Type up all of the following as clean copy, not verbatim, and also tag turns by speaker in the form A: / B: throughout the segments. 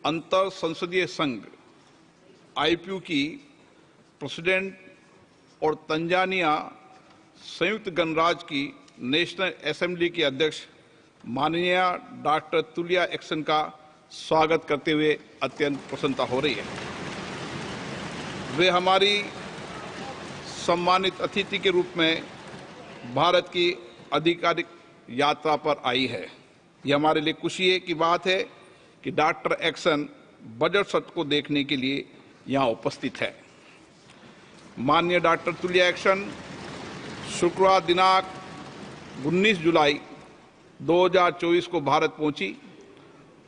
A: अंतर संसदीय संघ IPU की प्रेसिडेंट और तंजानिया संयुक्त गणराज्य की नेशनल असेंबली की अध्यक्ष माननीय डॉक्टर तुलिया एक्सन का स्वागत करते हुए अत्यंत प्रसन्नता हो रही है। वे हमारी सम्मानित अतिथि के रूप में भारत की आधिकारिक यात्रा पर आई है। यह हमारे लिए खुशी की बात है कि डॉक्टर एक्सन बजट सत्र को देखने के लिए यहाँ उपस्थित है। माननीय डॉक्टर तुलिया एक्सन शुक्रवार दिनांक 19 जुलाई 2024 को भारत पहुंची।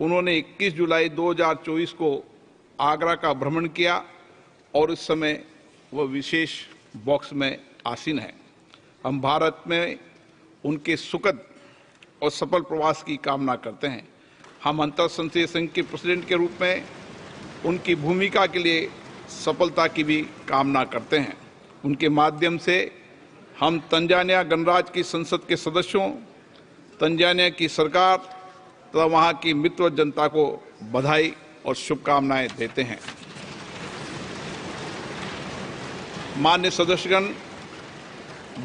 A: उन्होंने 21 जुलाई 2024 को आगरा का भ्रमण किया और इस समय वह विशेष बॉक्स में आसीन है। हम भारत में उनके सुखद और सफल प्रवास की कामना करते हैं। हम अंतर संसदीय संघ के प्रेसिडेंट के रूप में उनकी भूमिका के लिए सफलता की भी कामना करते हैं। उनके माध्यम से हम तंजानिया गणराज्य की संसद के सदस्यों, तंजानिया की सरकार तथा वहां की मित्र जनता को बधाई और शुभकामनाएं देते हैं। माननीय सदस्यगण,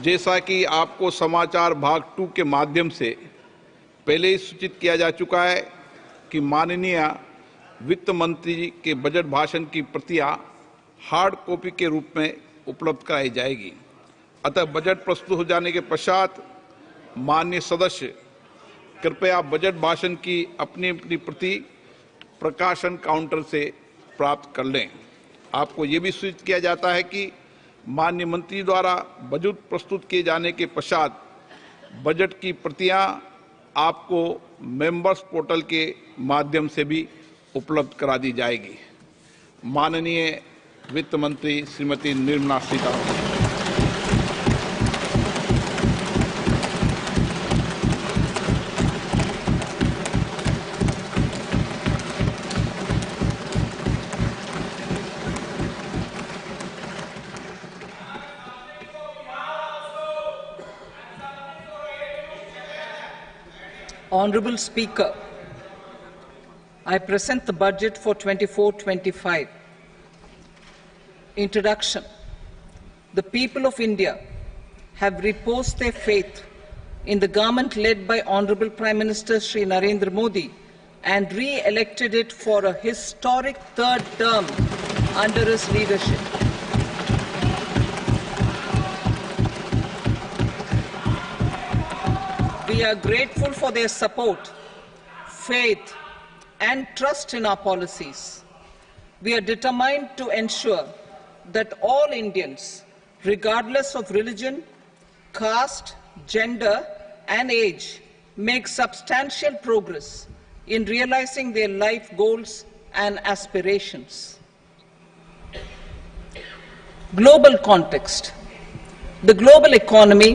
A: जैसा कि आपको समाचार भाग 2 के माध्यम से पहले ही सूचित किया जा चुका है कि माननीय वित्त मंत्री के बजट भाषण की प्रतियां हार्ड कॉपी के रूप में उपलब्ध कराई जाएगी। अतः बजट प्रस्तुत हो जाने के पश्चात माननीय सदस्य कृपया बजट भाषण की अपनी अपनी प्रति प्रकाशन काउंटर से प्राप्त कर लें। आपको ये भी सूचित किया जाता है कि माननीय मंत्री द्वारा बजट प्रस्तुत किए जाने के पश्चात बजट की प्रतियां आपको मेंबर्स पोर्टल के माध्यम से भी उपलब्ध करा दी जाएगी। माननीय वित्त मंत्री Shrimati Nirmala Sitharaman.
B: Honorable Speaker, I present the budget for 24-25. Introduction. The people of India have reposed their faith in the government led by Honorable Prime Minister Shri Narendra Modi and re-elected it for a historic third term under his leadership. We are grateful for their support, faith, and trust in our policies. We are determined to ensure that all Indians, regardless of religion, caste, gender, and age, make substantial progress in realizing their life goals and aspirations. Global context. The global economy,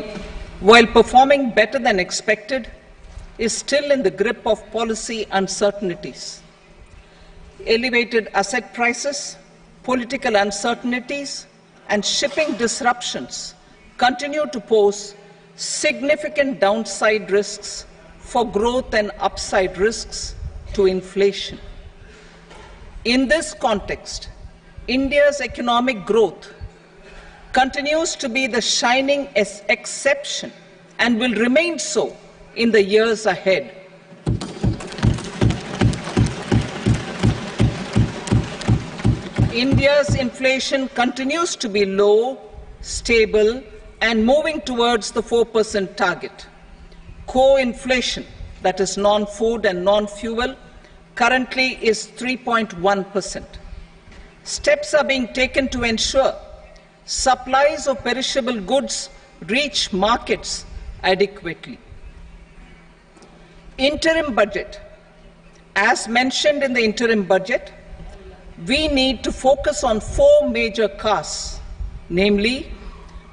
B: while performing better than expected, is still in the grip of policy uncertainties. Elevated asset prices, political uncertainties, and shipping disruptions continue to pose significant downside risks for growth and upside risks to inflation. In this context, India's economic growth continues to be the shining exception and will remain so in the years ahead. India's inflation continues to be low, stable, and moving towards the 4% target. Core inflation, that is non-food and non-fuel, currently is 3.1%. Steps are being taken to ensure supplies of perishable goods reach markets adequately. Interim budget. As mentioned in the interim budget, we need to focus on 4 major castes, namely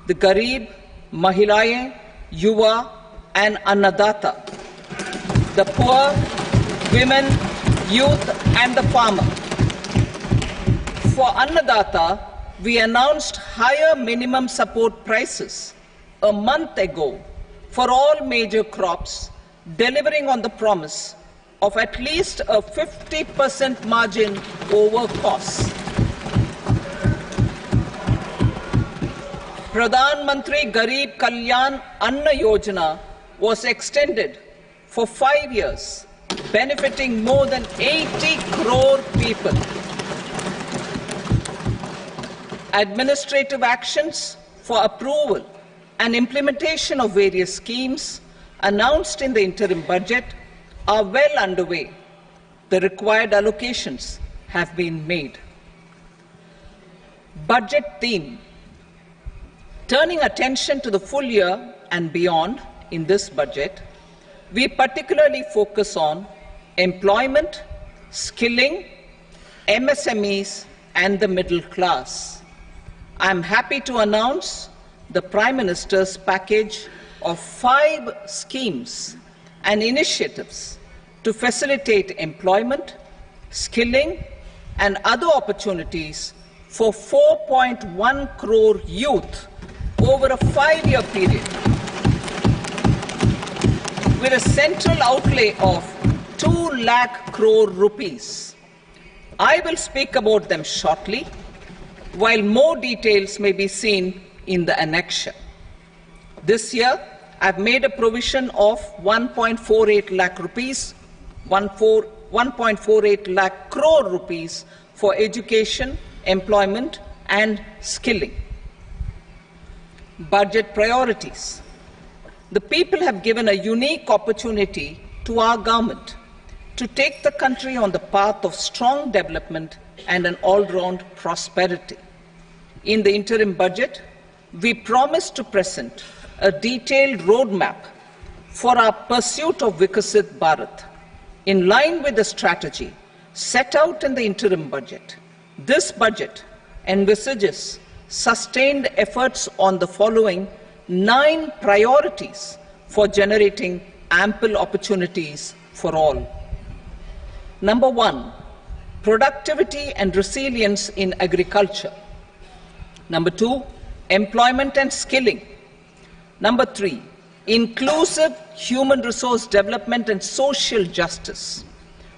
B: the Garib, Mahilaye, Yuva, and Annadata, the poor, women, youth, and the farmer. For Annadata, we announced higher minimum support prices a month ago for all major crops, delivering on the promise of at least a 50% margin over costs. Pradhan Mantri Garib Kalyan Anna Yojana was extended for 5 years, benefiting more than 80 crore people. Administrative actions for approval and implementation of various schemes announced in the interim budget are well underway. The required allocations have been made. Budget theme. Turning attention to the full year and beyond in this budget, we particularly focus on employment, skilling, MSMEs, and the middle class. I am happy to announce the Prime Minister's package of 5 schemes and initiatives to facilitate employment, skilling, and other opportunities for 4.1 crore youth over a 5-year period, with a central outlay of 2 lakh crore rupees. I will speak about them shortly, while more details may be seen in the annexure. This year, I've made a provision of 1.48 lakh rupees, 1.48 lakh crore rupees for education, employment, and skilling. Budget priorities. The people have given a unique opportunity to our government to take the country on the path of strong development and an all-round prosperity. In the interim budget, we promise to present a detailed roadmap for our pursuit of Vikasit Bharat. In line with the strategy set out in the interim budget, this budget envisages sustained efforts on the following 9 priorities for generating ample opportunities for all. Number 1, productivity and resilience in agriculture. Number 2, employment and skilling. Number 3, inclusive human resource development and social justice.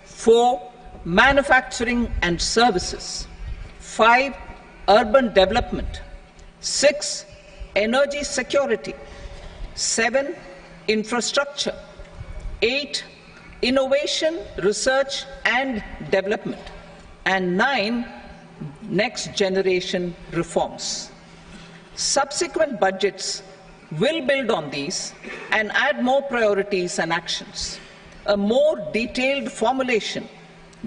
B: 4, manufacturing and services. 5, urban development. 6, energy security. 7, infrastructure. 8, innovation, research and development. And 9, next generation reforms. Subsequent budgets will build on these and add more priorities and actions. A more detailed formulation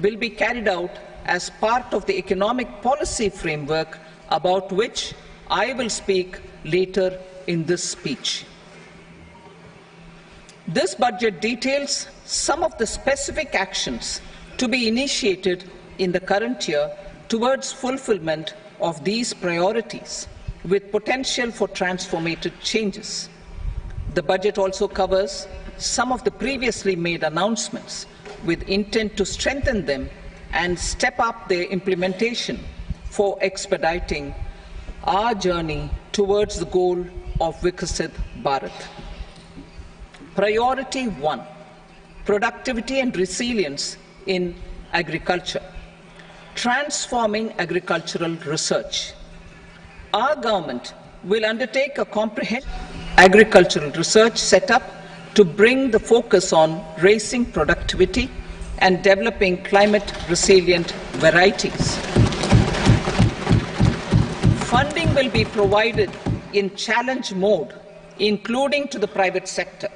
B: will be carried out as part of the economic policy framework, about which I will speak later in this speech. This budget details some of the specific actions to be initiated in the current year towards fulfillment of these priorities, with potential for transformative changes. The budget also covers some of the previously made announcements with intent to strengthen them and step up their implementation for expediting our journey towards the goal of Vikasit Bharat. Priority 1, productivity and resilience in agriculture. Transforming agricultural research. Our government will undertake a comprehensive agricultural research setup to bring the focus on raising productivity and developing climate-resilient varieties. Funding will be provided in challenge mode, including to the private sector.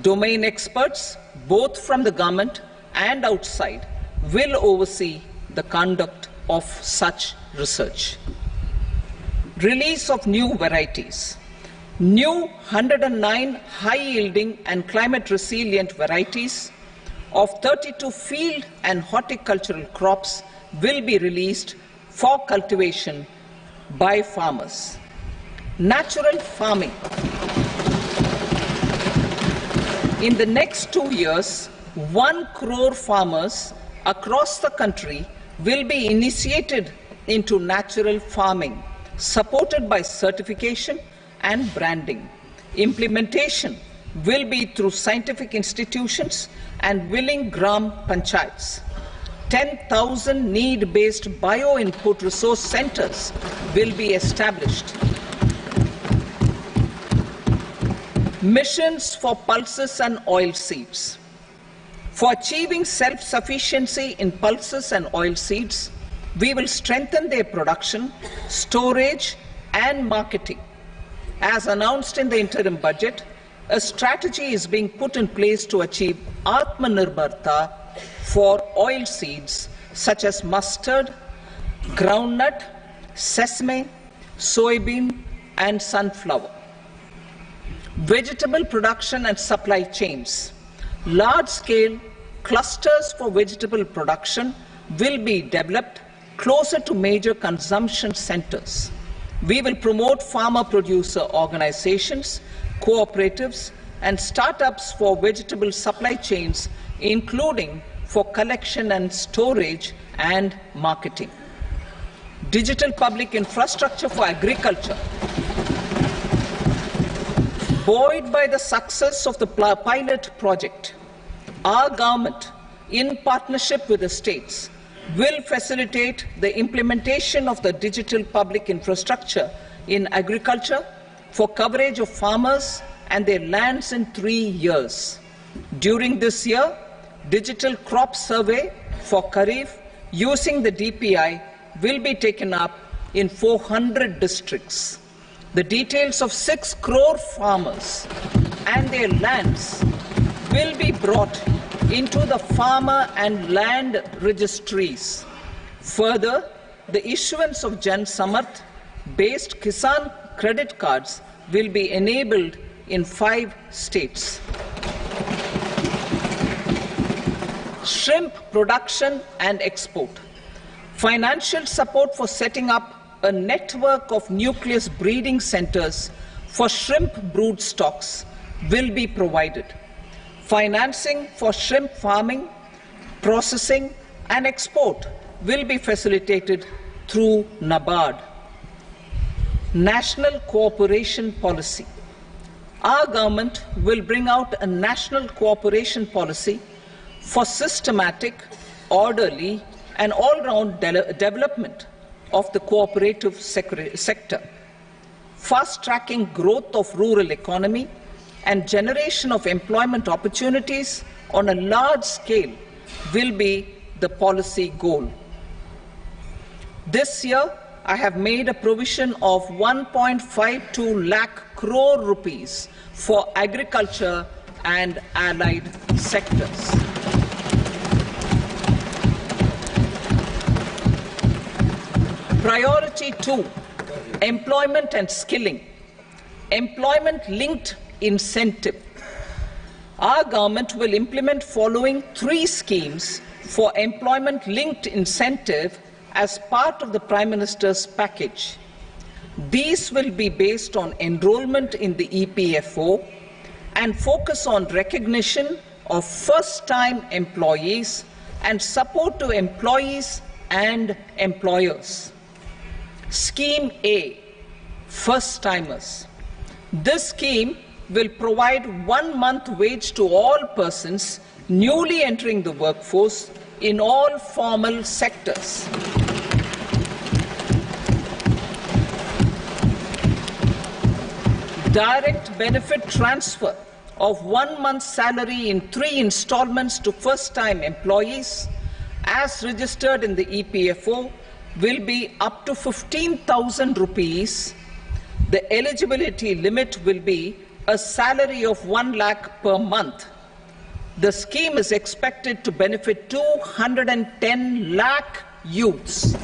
B: Domain experts, both from the government and outside, will oversee the conduct of such research. Release of new varieties. New 109 high-yielding and climate-resilient varieties of 32 field and horticultural crops will be released for cultivation by farmers. Natural farming. In the next 2 years, 1 crore farmers across the country will be initiated into natural farming, supported by certification and branding. Implementation will be through scientific institutions and willing gram panchayats. 10,000 need-based bio-input resource centers will be established. Missions for pulses and oil seeds. For achieving self-sufficiency in pulses and oil seeds, we will strengthen their production, storage, and marketing. As announced in the interim budget, a strategy is being put in place to achieve Atmanirbharta for oil seeds such as mustard, groundnut, sesame, soybean, and sunflower. Vegetable production and supply chains. Large-scale clusters for vegetable production will be developed closer to major consumption centers. We will promote farmer-producer organizations, cooperatives, and startups for vegetable supply chains, including for collection and storage and marketing. Digital public infrastructure for agriculture. Buoyed by the success of the pilot project, our government, in partnership with the states, will facilitate the implementation of the digital public infrastructure in agriculture for coverage of farmers and their lands in 3 years. During this year, digital crop survey for Kharif using the DPI will be taken up in 400 districts. The details of 6 crore farmers and their lands will be brought into the farmer and land registries. Further, the issuance of Jan Samarth based Kisan credit cards will be enabled in 5 states. Shrimp production and export. Financial support for setting up a network of nucleus breeding centers for shrimp brood stocks will be provided. Financing for shrimp farming, processing, and export will be facilitated through NABARD. National cooperation policy. Our government will bring out a national cooperation policy for systematic, orderly, and all-round development of the cooperative sector, fast-tracking growth of rural economy and generation of employment opportunities on a large scale will be the policy goal. This year, I have made a provision of 1.52 lakh crore rupees for agriculture and allied sectors. Priority 2, employment and skilling. Employment-linked incentive. Our government will implement following 3 schemes for employment-linked incentive as part of the Prime Minister's package. These will be based on enrollment in the EPFO and focus on recognition of first-time employees and support to employees and employers. Scheme A, first-timers. This scheme will provide 1 month wage to all persons newly entering the workforce in all formal sectors. Direct benefit transfer of 1 month's salary in 3 installments to first-time employees as registered in the EPFO will be up to 15,000 rupees. The eligibility limit will be a salary of 1 lakh per month. The scheme is expected to benefit 210 lakh youths.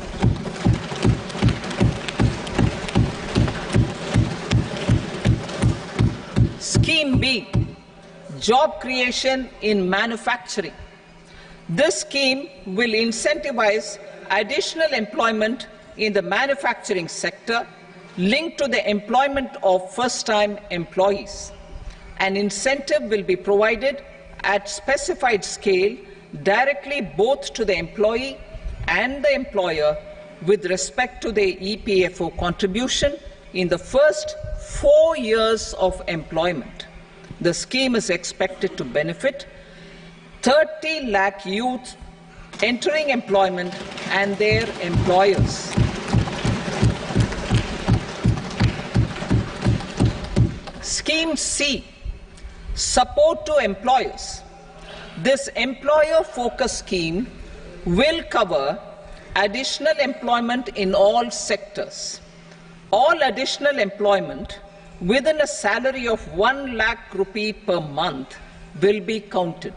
B: Scheme B, job creation in manufacturing. This scheme will incentivize additional employment in the manufacturing sector linked to the employment of first-time employees. An incentive will be provided at specified scale directly both to the employee and the employer with respect to the EPFO contribution in the first 4 years of employment. The scheme is expected to benefit 30 lakh youth entering employment and their employers. Scheme C, support to employers. This employer-focused scheme will cover additional employment in all sectors. All additional employment within a salary of 1 lakh rupee per month will be counted.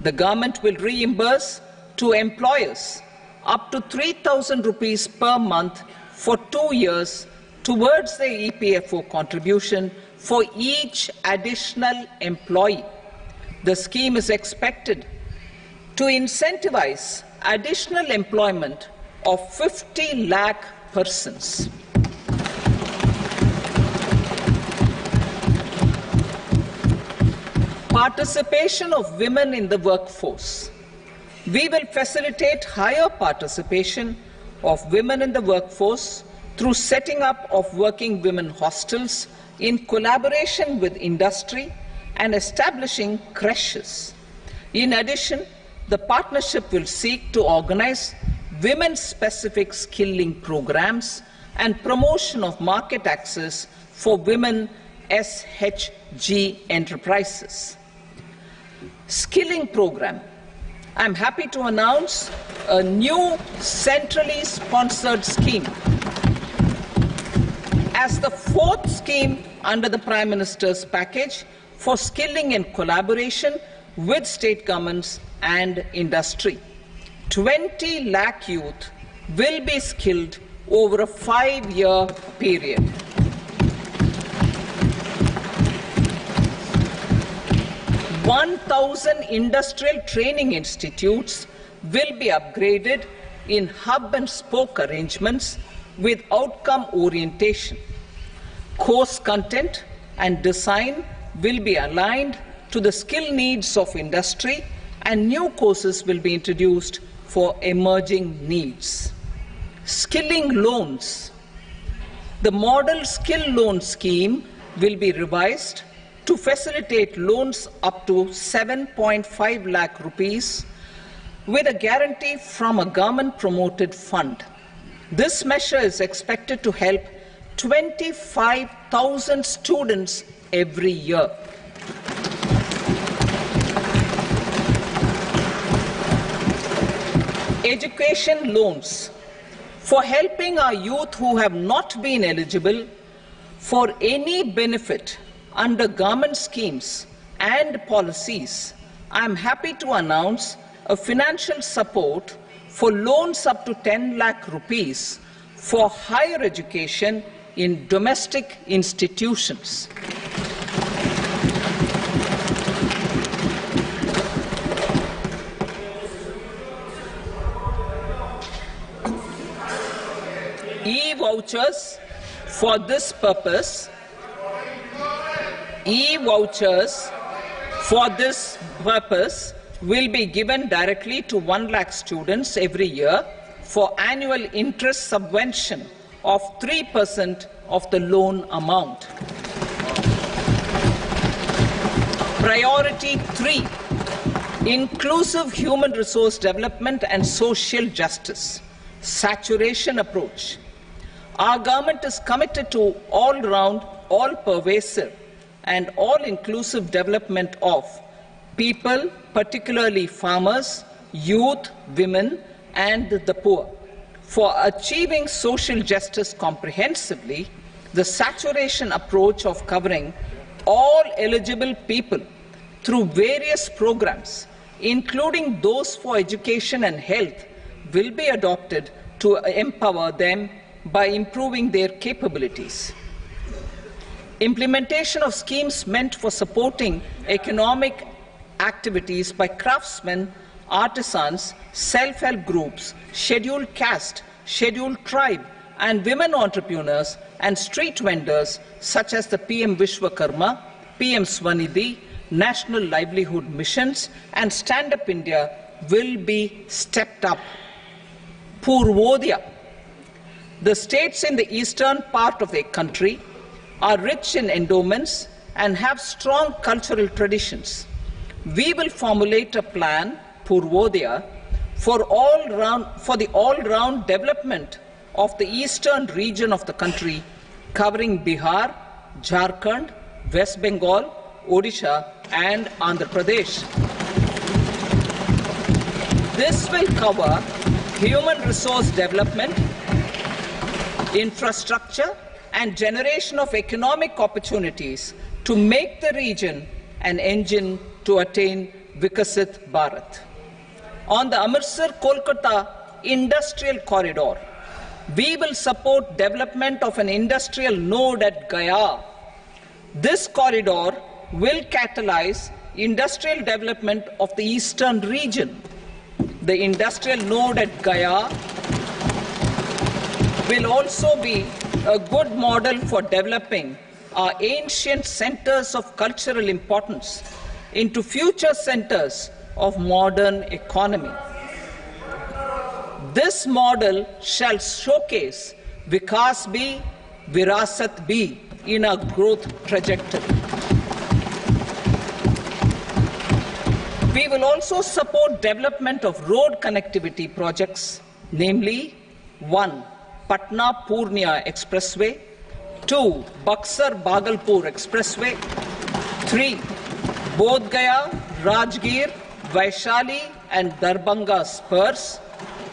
B: The government will reimburse to employers up to 3,000 rupees per month for 2 years towards the EPFO contribution for each additional employee. The scheme is expected to incentivize additional employment of 50 lakh persons. Participation of women in the workforce. We will facilitate higher participation of women in the workforce through setting up of working women hostels in collaboration with industry and establishing creches. In addition, the partnership will seek to organize women-specific skilling programs and promotion of market access for women SHG enterprises. Skilling program. I'm happy to announce a new centrally sponsored scheme as the fourth scheme under the Prime Minister's package for skilling in collaboration with state governments and industry. 20 lakh youth will be skilled over a 5-year period. "1,000 industrial training institutes will be upgraded in hub and spoke arrangements with outcome orientation. Course content and design will be aligned to the skill needs of industry, and new courses will be introduced for emerging needs." Skilling loans. The model skill loan scheme will be revised to facilitate loans up to 7.5 lakh rupees with a guarantee from a government-promoted fund. This measure is expected to help 25,000 students every year. Education loans. For helping our youth who have not been eligible for any benefit under government schemes and policies, I am happy to announce a financial support for loans up to 10 lakh rupees for higher education in domestic institutions. E-vouchers for this purpose. E-vouchers for this purpose will be given directly to 1 lakh students every year for annual interest subvention of 3% of the loan amount. Priority 3, inclusive human resource development and social justice, saturation approach. Our government is committed to all-round, all-pervasive and all-inclusive development of people, particularly farmers, youth, women, and the poor. For achieving social justice comprehensively, the saturation approach of covering all eligible people through various programs, including those for education and health, will be adopted to empower them by improving their capabilities. Implementation of schemes meant for supporting economic activities by craftsmen, artisans, self-help groups, scheduled caste, scheduled tribe, and women entrepreneurs and street vendors such as the PM Vishwakarma, PM Swanidhi, National Livelihood Missions, and Stand Up India will be stepped up. Purvodaya. The states in the eastern part of the country are rich in endowments and have strong cultural traditions. We will formulate a plan, Purvodaya, for the all-round development of the eastern region of the country, covering Bihar, Jharkhand, West Bengal, Odisha, and Andhra Pradesh. This will cover human resource development, infrastructure, and generation of economic opportunities to make the region an engine to attain Vikasit Bharat. On the Amritsar-Kolkata Industrial Corridor, we will support development of an industrial node at Gaya. This corridor will catalyze industrial development of the eastern region. The industrial node at Gaya will also be a good model for developing our ancient centers of cultural importance into future centers of modern economy. This model shall showcase Vikas B, Virasat B in our growth trajectory. We will also support development of road connectivity projects, namely 1. Patna-Purnia Expressway, 2. Buxar-Bhagalpur Expressway, 3. Bodh Gaya, Rajgir, Vaishali and Darbhanga spurs,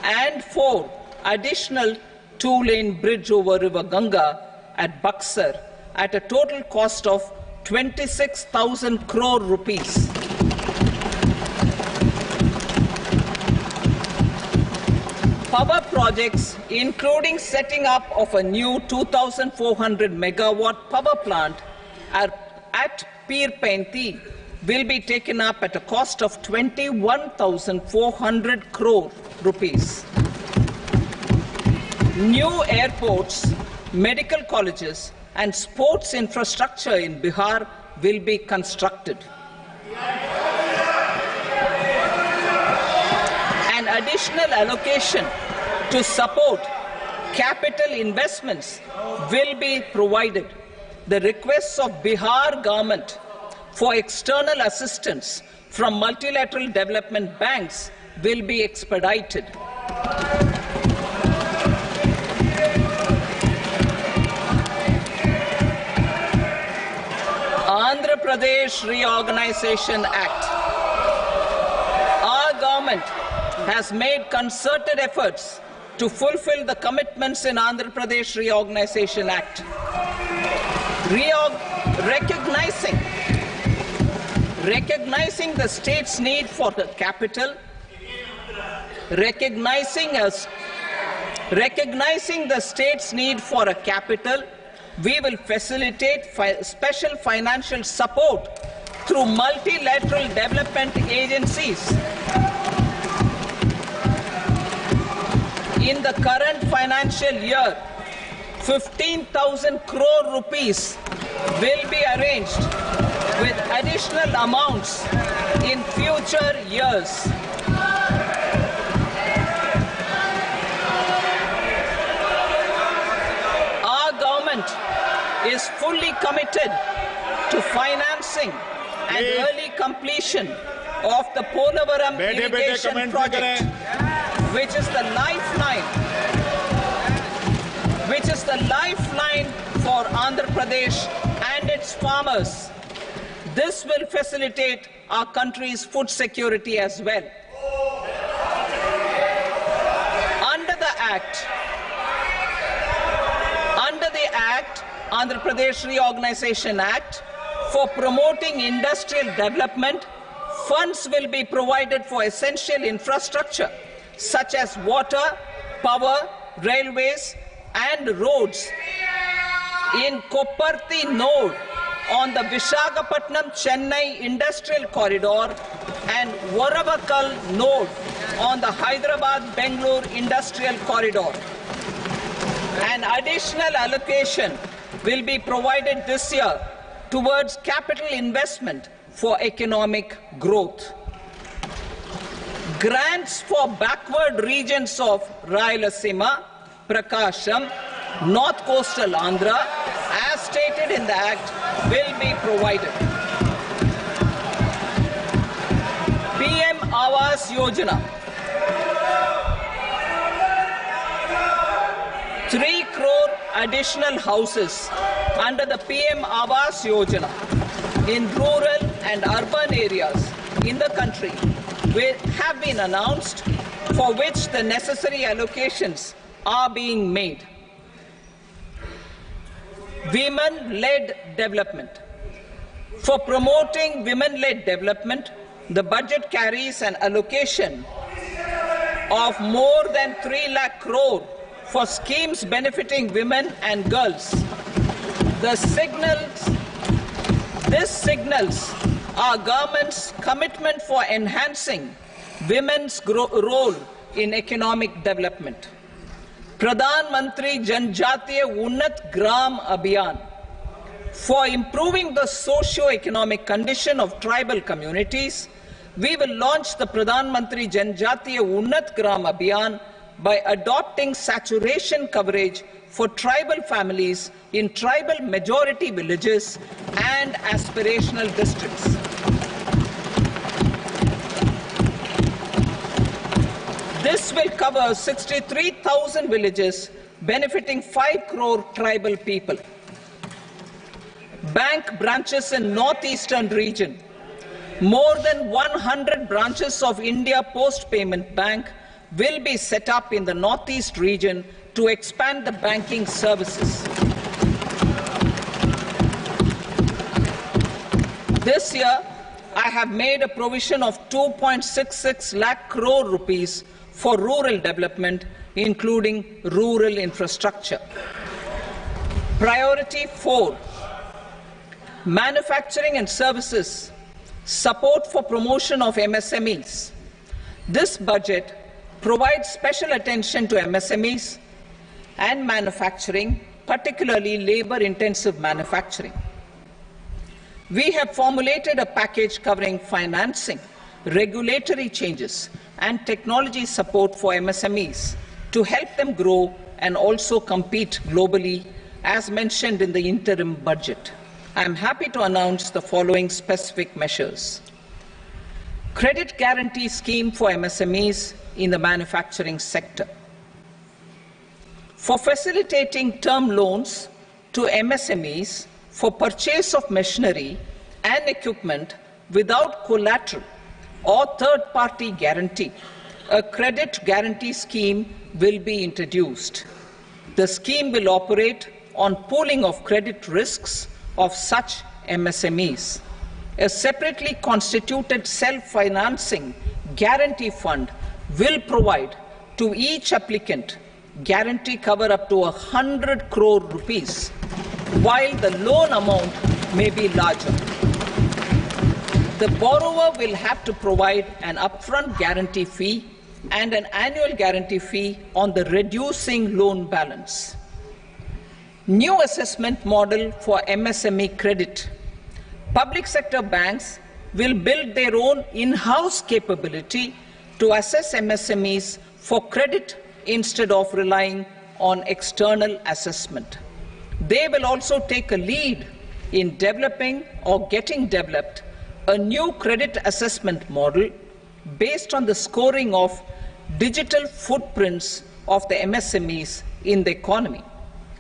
B: and 4. Additional 2-lane bridge over River Ganga at Buxar at a total cost of 26,000 crore rupees. Power projects, including setting up of a new 2,400 megawatt power plant at Pir Painti, will be taken up at a cost of 21,400 crore rupees. New airports, medical colleges, and sports infrastructure in Bihar will be constructed. An additional allocation to support capital investments will be provided. The requests of Bihar government for external assistance from multilateral development banks will be expedited. Andhra Pradesh Reorganization Act. Our government has made concerted efforts to fulfill the commitments in Andhra Pradesh Reorganization Act. Recognizing the state's need for the capital, recognizing the state's need for a capital, we will facilitate special financial support through multilateral development agencies. In the current financial year, 15,000 crore rupees will be arranged with additional amounts in future years. Our government is fully committed to financing and early completion of the Polavaram irrigation project, which is the lifeline for Andhra Pradesh and its farmers. This will facilitate our country's food security as well. Under the Act, Andhra Pradesh Reorganization Act, for promoting industrial development, funds will be provided for essential infrastructure such as water, power, railways, and roads. In Kopparthi node on the Visakhapatnam-Chennai Industrial Corridor and Varavakal node on the Hyderabad-Bangalore Industrial Corridor. An additional allocation will be provided this year towards capital investment for economic growth. Grants for backward regions of Rayalaseema, Prakasham, North Coastal Andhra, as stated in the Act will be provided. PM Awas Yojana. 3 crore additional houses under the PM Awas Yojana in rural and urban areas in the country have been announced, for which the necessary allocations are being made. Women-led development. For promoting women-led development, the budget carries an allocation of more than 3 lakh crore for schemes benefiting women and girls. This signals our government's commitment for enhancing women's role in economic development. Pradhan Mantri Janjatiya Unnat Gram Abhiyan. For improving the socio-economic condition of tribal communities, we will launch the Pradhan Mantri Janjatiya Unnat Gram Abhiyan by adopting saturation coverage for tribal families in tribal majority villages and aspirational districts. This will cover 63,000 villages, benefiting 5 crore tribal people. Bank branches in northeastern region. More than 100 branches of India Post Payment Bank will be set up in the northeast region to expand the banking services. This year, I have made a provision of 2.66 lakh crore rupees for rural development, including rural infrastructure. Priority 4, manufacturing and services, support for promotion of MSMEs. This budget provides special attention to MSMEs and manufacturing, particularly labor-intensive manufacturing. We have formulated a package covering financing, regulatory changes, and technology support for MSMEs to help them grow and also compete globally, as mentioned in the interim budget. I am happy to announce the following specific measures. Credit guarantee scheme for MSMEs in the manufacturing sector. For facilitating term loans to MSMEs for purchase of machinery and equipment without collateral or third-party guarantee, a credit guarantee scheme will be introduced. The scheme will operate on pooling of credit risks of such MSMEs. A separately constituted self-financing guarantee fund will provide to each applicant guarantee cover up to 100 crore rupees, while the loan amount may be larger. The borrower will have to provide an upfront guarantee fee and an annual guarantee fee on the reducing loan balance. New assessment model for MSME credit. Public sector banks will build their own in-house capability to assess MSMEs for credit instead of relying on external assessment. They will also take a lead in developing or getting developed a new credit assessment model based on the scoring of digital footprints of the MSMEs in the economy.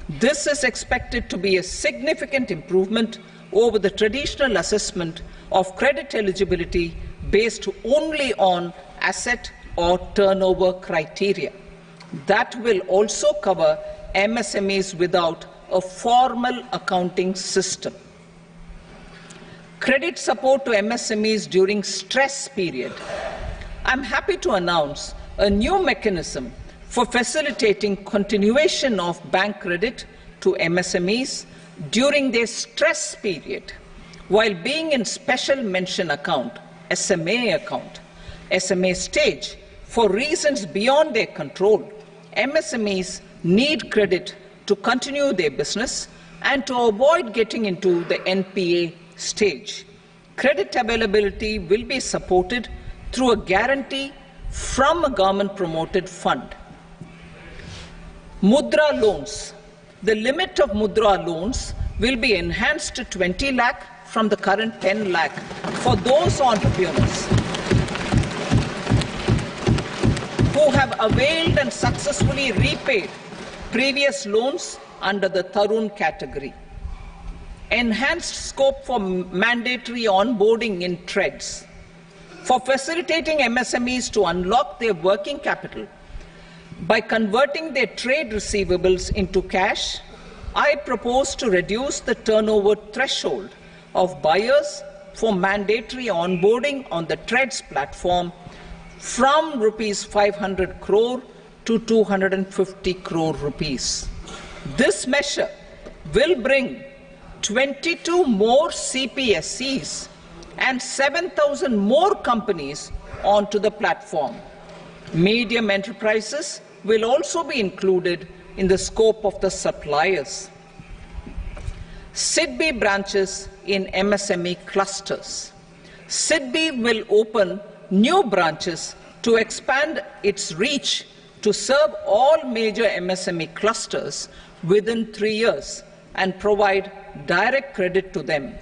B: This is expected to be a significant improvement over the traditional assessment of credit eligibility based only on asset or turnover criteria. That will also cover MSMEs without a formal accounting system. Credit support to MSMEs during stress period. I'm happy to announce a new mechanism for facilitating continuation of bank credit to MSMEs during their stress period while being in special mention account, SMA stage, for reasons beyond their control. MSMEs need credit to continue their business and to avoid getting into the NPA stage. Credit availability will be supported through a guarantee from a government-promoted fund. Mudra loans. The limit of Mudra loans will be enhanced to 20 lakh from the current 10 lakh for those entrepreneurs who have availed and successfully repaid previous loans under the Tarun category. Enhanced scope for mandatory onboarding in TREADS. For facilitating MSMEs to unlock their working capital by converting their trade receivables into cash, I propose to reduce the turnover threshold of buyers for mandatory onboarding on the TREADS platform from rupees 500 crore to 250 crore rupees. This measure will bring 22 more CPSCs and 7,000 more companies onto the platform. Medium enterprises will also be included in the scope of the suppliers. SIDBI branches in MSME clusters. SIDBI will open new branches to expand its reach to serve all major MSME clusters within 3 years and provide direct credit to them.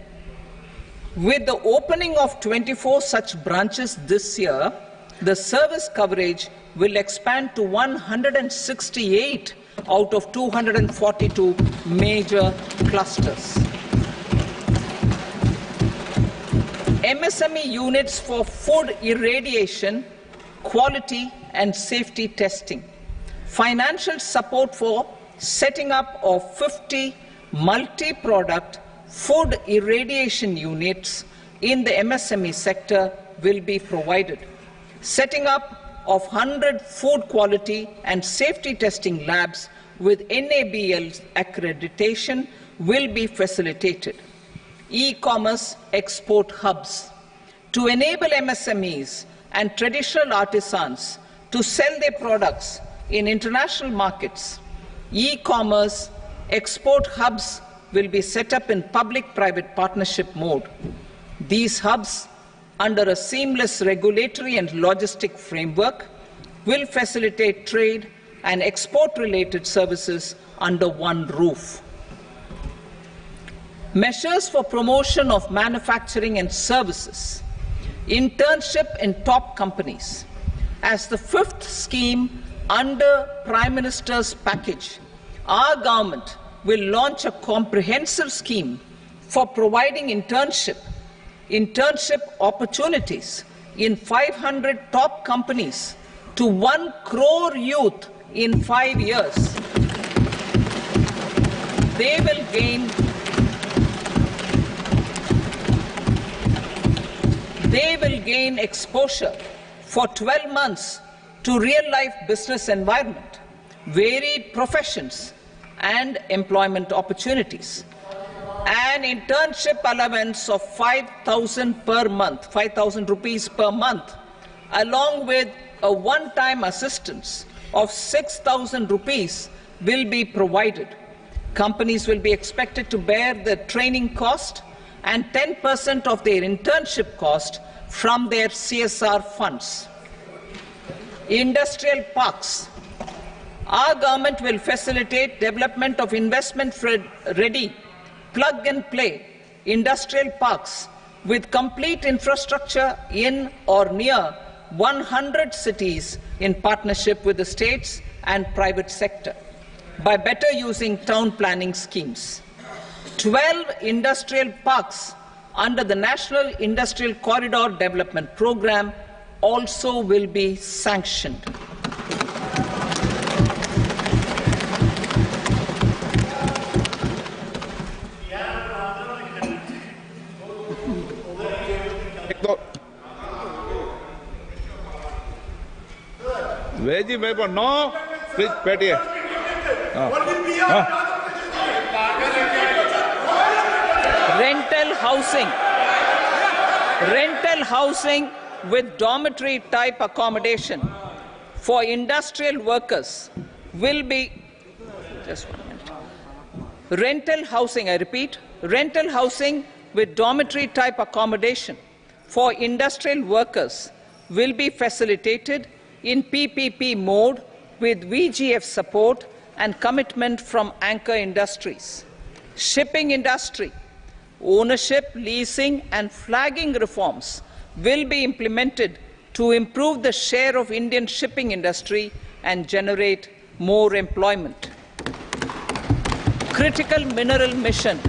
B: With the opening of 24 such branches this year, the service coverage will expand to 168 out of 242 major clusters. MSME units for food irradiation, quality and safety testing. Financial support for setting up of 50 multi-product food irradiation units in the MSME sector will be provided. Setting up of 100 food quality and safety testing labs with NABL accreditation will be facilitated. E-commerce export hubs. To enable MSMEs and traditional artisans to sell their products in international markets, e-commerce export hubs will be set up in public-private partnership mode. These hubs, under a seamless regulatory and logistic framework, will facilitate trade and export-related services under one roof. Measures for promotion of manufacturing and services. Internship in top companies. As the fifth scheme under Prime Minister's package, our government will launch a comprehensive scheme for providing internship opportunities in 500 top companies to 1 crore youth in 5 years. They will gain exposure for 12 months to real-life business environment, varied professions, and employment opportunities. An internship allowance of 5,000 per month, 5,000 rupees per month, along with a one-time assistance of 6,000 rupees will be provided. Companies will be expected to bear the training cost and 10% of their internship cost from their CSR funds. Industrial parks. Our government will facilitate development of investment-ready, plug-and-play industrial parks with complete infrastructure in or near 100 cities in partnership with the states and private sector by better using town planning schemes. 12 industrial parks under the National Industrial Corridor Development Program also will be sanctioned.
A: Veggie paper, no. Please, Petty.
B: Rental housing with dormitory type accommodation for industrial workers will be, just 1 minute. Rental housing, I repeat, rental housing with dormitory type accommodation for industrial workers will be facilitated in PPP mode with VGF support and commitment from anchor industries. Shipping industry, ownership, leasing and flagging reforms will be implemented to improve the share of Indian shipping industry and generate more employment. Critical mineral mission.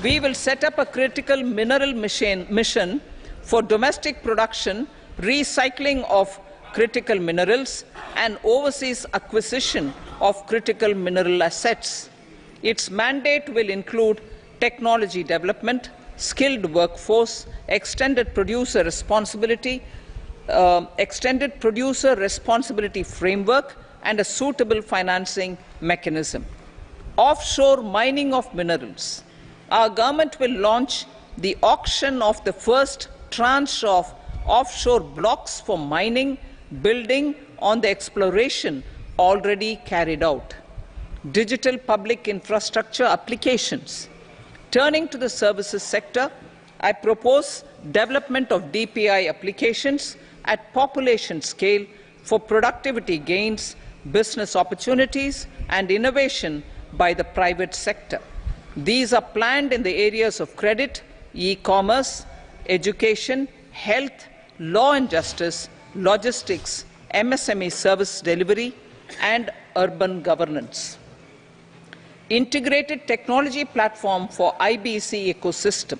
B: We will set up a critical mineral mission for domestic production, recycling of critical minerals and overseas acquisition of critical mineral assets. Its mandate will include technology development, skilled workforce, extended producer responsibility framework, and a suitable financing mechanism. Offshore mining of minerals. Our government will launch the auction of the first tranche of offshore blocks for mining, building on the exploration already carried out. Digital public infrastructure applications. Turning to the services sector, I propose development of DPI applications at population scale for productivity gains, business opportunities, and innovation by the private sector. These are planned in the areas of credit, e-commerce, education, health, law and justice, logistics, MSME service delivery, and urban governance. Integrated technology platform for IBC ecosystem.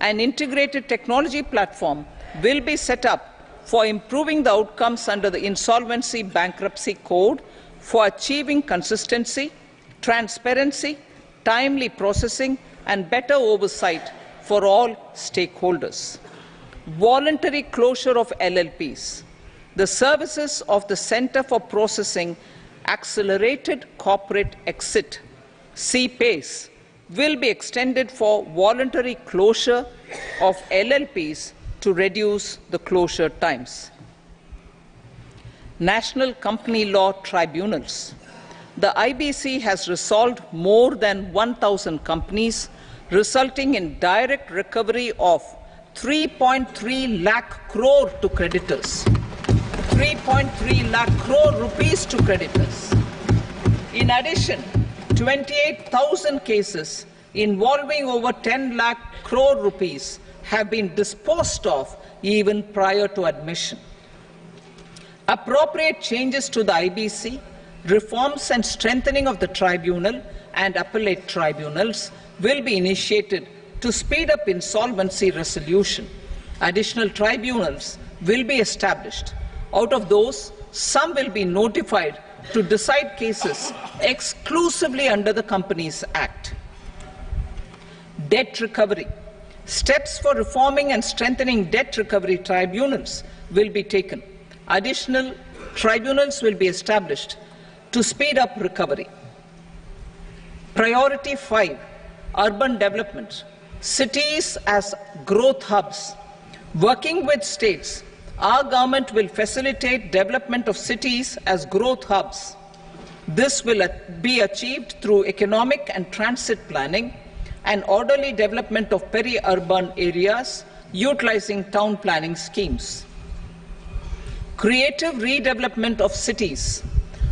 B: An integrated technology platform will be set up for improving the outcomes under the Insolvency Bankruptcy Code for achieving consistency, transparency, timely processing, and better oversight for all stakeholders. Voluntary closure of LLPs. The services of the Center for Processing Accelerated Corporate Exit, CPACE, will be extended for voluntary closure of LLPs to reduce the closure times. National Company Law Tribunals. The IBC has resolved more than 1,000 companies, resulting in direct recovery of 3.3 lakh crore to creditors. 3.3 lakh crore rupees to creditors. In addition, 28,000 cases involving over 10 lakh crore rupees have been disposed of even prior to admission. Appropriate changes to the IBC, reforms and strengthening of the tribunal and appellate tribunals will be initiated to speed up insolvency resolution. Additional tribunals will be established. Out of those, some will be notified to decide cases exclusively under the Companies Act. Debt recovery. Steps for reforming and strengthening debt recovery tribunals will be taken. Additional tribunals will be established to speed up recovery. Priority 5, urban development. Cities as growth hubs. Working with states, our government will facilitate development of cities as growth hubs. This will be achieved through economic and transit planning and orderly development of peri-urban areas utilizing town planning schemes. Creative redevelopment of cities.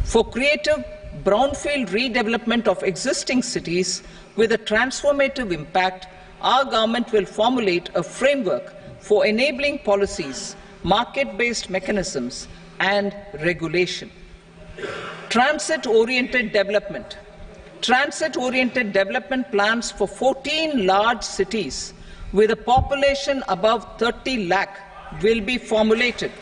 B: For creative brownfield redevelopment of existing cities with a transformative impact, our government will formulate a framework for enabling policies, market-based mechanisms, and regulation. Transit-oriented development. Transit-oriented development plans for 14 large cities with a population above 30 lakh will be formulated,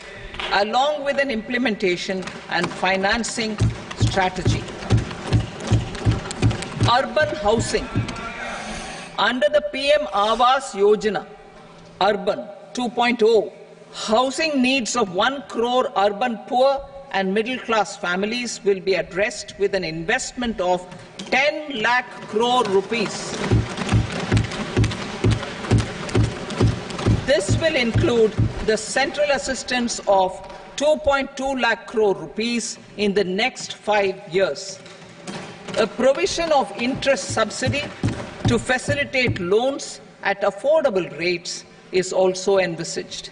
B: along with an implementation and financing strategy. Urban housing. Under the PM Awas Yojana, Urban 2.0, housing needs of 1 crore urban poor and middle-class families will be addressed with an investment of 10 lakh crore rupees. This will include the central assistance of 2.2 lakh crore rupees in the next 5 years. A provision of interest subsidy to facilitate loans at affordable rates is also envisaged.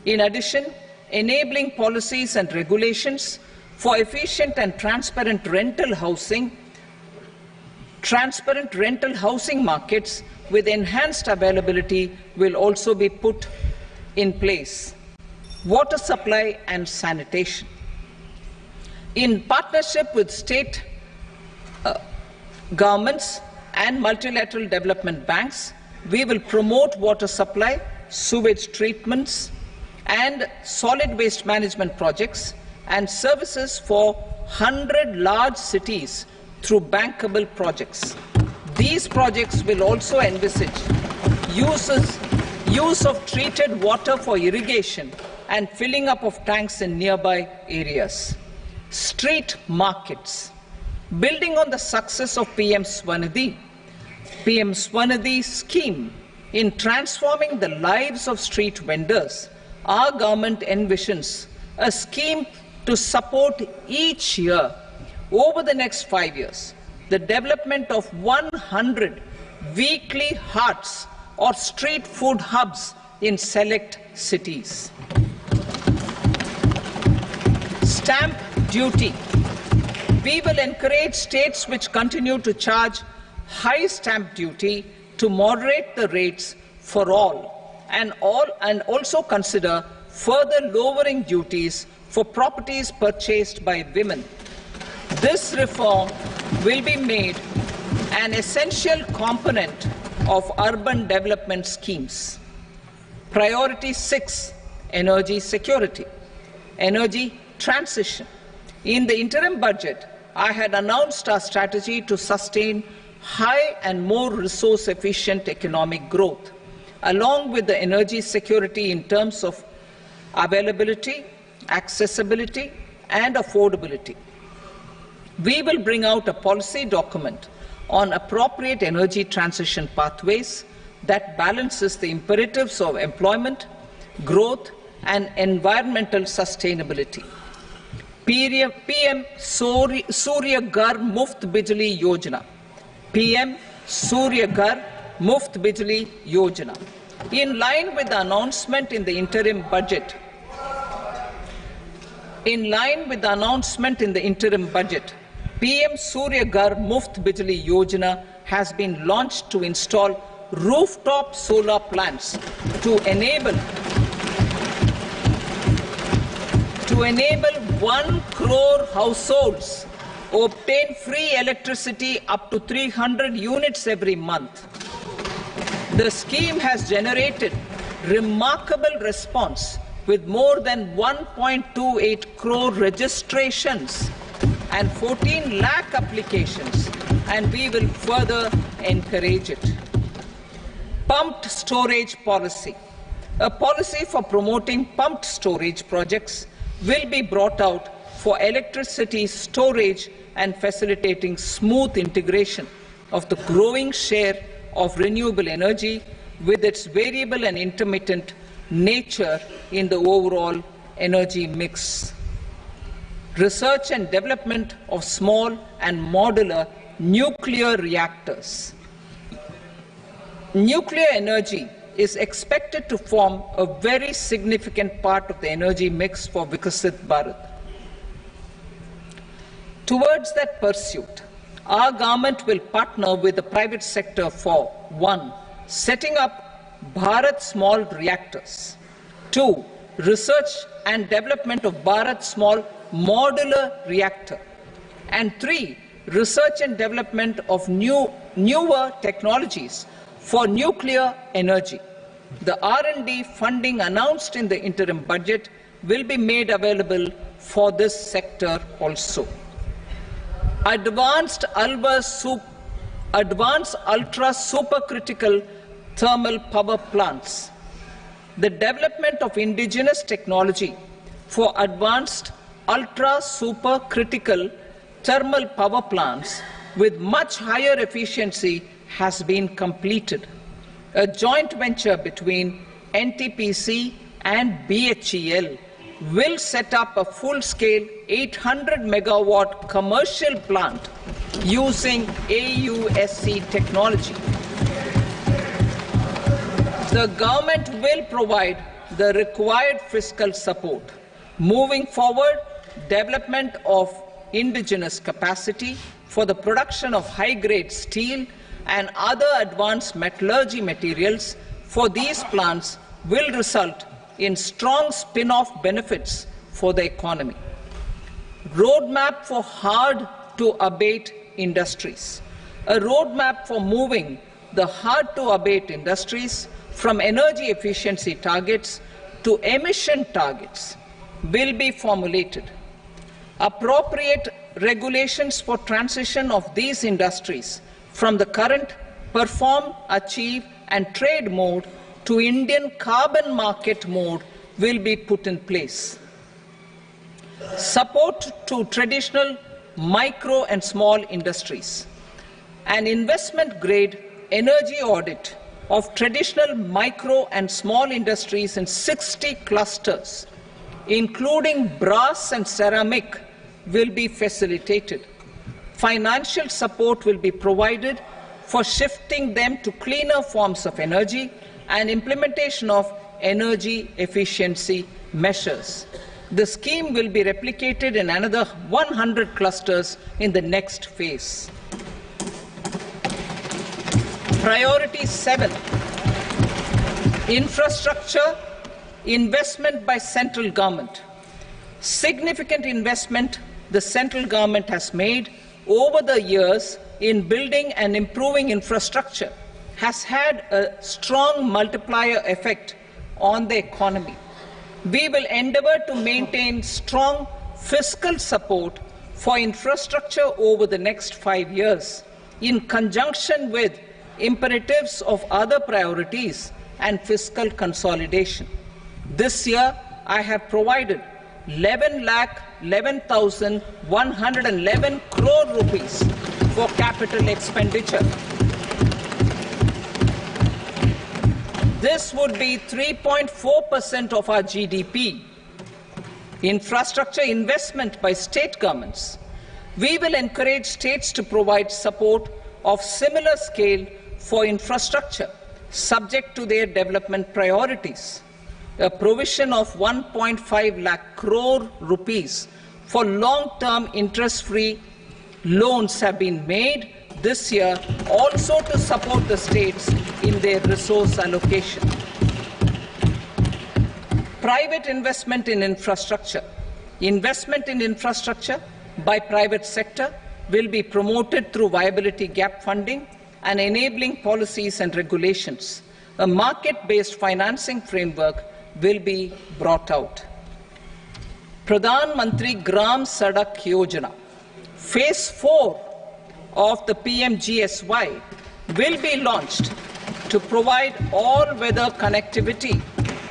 B: In addition, enabling policies and regulations for efficient and transparent rental housing Transparent rental housing markets with enhanced availability will also be put in place. Water supply and sanitation. In partnership with state governments and multilateral development banks, we will promote water supply, sewage treatments, and solid waste management projects and services for 100 large cities through bankable projects. These projects will also envisage use of treated water for irrigation and filling up of tanks in nearby areas. Street markets. Building on the success of PM Swanidhi's scheme in transforming the lives of street vendors, our government envisions a scheme to support each year, over the next 5 years, the development of 100 weekly hearts or street food hubs in select cities. Stamp duty. We will encourage states which continue to charge high stamp duty to moderate the rates for all and also consider further lowering duties for properties purchased by women. This reform will be made an essential component of urban development schemes. Priority 6, energy security, energy transition. In the interim budget, I had announced our strategy to sustain high and more resource-efficient economic growth, along with the energy security in terms of availability, accessibility, and affordability. We will bring out a policy document on appropriate energy transition pathways that balances the imperatives of employment, growth, and environmental sustainability. PM Surya Ghar Muft Bijli Yojana. PM Surya Ghar Muft Bijli Yojana. In line with the announcement in the interim budget, PM Surya Ghar Muft Bijli Yojana has been launched to install rooftop solar plants to enable 1 crore households obtain free electricity up to 300 units every month. The scheme has generated remarkable response with more than 1.28 crore registrations and 14 lakh applications, and we will further encourage it. Pumped storage policy. A policy for promoting pumped storage projects will be brought out for electricity storage and facilitating smooth integration of the growing share of renewable energy with its variable and intermittent nature in the overall energy mix. Research and development of small and modular nuclear reactors. Nuclear energy is expected to form a very significant part of the energy mix for Vikasit Bharat. Towards that pursuit, our government will partner with the private sector for 1. Setting up Bharat Small Reactors, 2. Research and development of Bharat Small Modular Reactor, and 3. Research and development of newer technologies for nuclear energy. The R&D funding announced in the interim budget will be made available for this sector also. Advanced ultra supercritical thermal power plants. The development of indigenous technology for advanced ultra supercritical thermal power plants with much higher efficiency has been completed. A joint venture between NTPC and BHEL will set up a full-scale 800 megawatt commercial plant using AUSC technology. The government will provide the required fiscal support. Moving forward, development of indigenous capacity for the production of high-grade steel and other advanced metallurgy materials for these plants will result in strong spin-off benefits for the economy. Roadmap for hard-to-abate industries. A roadmap for moving the hard-to-abate industries from energy efficiency targets to emission targets will be formulated. Appropriate regulations for transition of these industries from the current perform, achieve and trade mode to Indian carbon market mode will be put in place. Support to traditional micro and small industries. An investment-grade energy audit of traditional micro and small industries in 60 clusters, including brass and ceramic, will be facilitated. Financial support will be provided for shifting them to cleaner forms of energy and implementation of energy efficiency measures. The scheme will be replicated in another 100 clusters in the next phase. Priority 7, infrastructure investment by central government. Significant investment the central government has made over the years in building and improving infrastructure has had a strong multiplier effect on the economy. We will endeavour to maintain strong fiscal support for infrastructure over the next 5 years in conjunction with imperatives of other priorities and fiscal consolidation. This year, I have provided 11,11,111 crore rupees for capital expenditure. This would be 3.4% of our GDP. Infrastructure investment by state governments. We will encourage states to provide support of similar scale for infrastructure, subject to their development priorities. A provision of 1.5 lakh crore rupees for long-term interest-free loans have been made this year also to support the states in their resource allocation. Private investment in infrastructure. Investment in infrastructure by private sector will be promoted through viability gap funding and enabling policies and regulations. A market-based financing framework will be brought out. Pradhan Mantri Gram Sadak Yojana. Phase 4 of the PMGSY will be launched to provide all-weather connectivity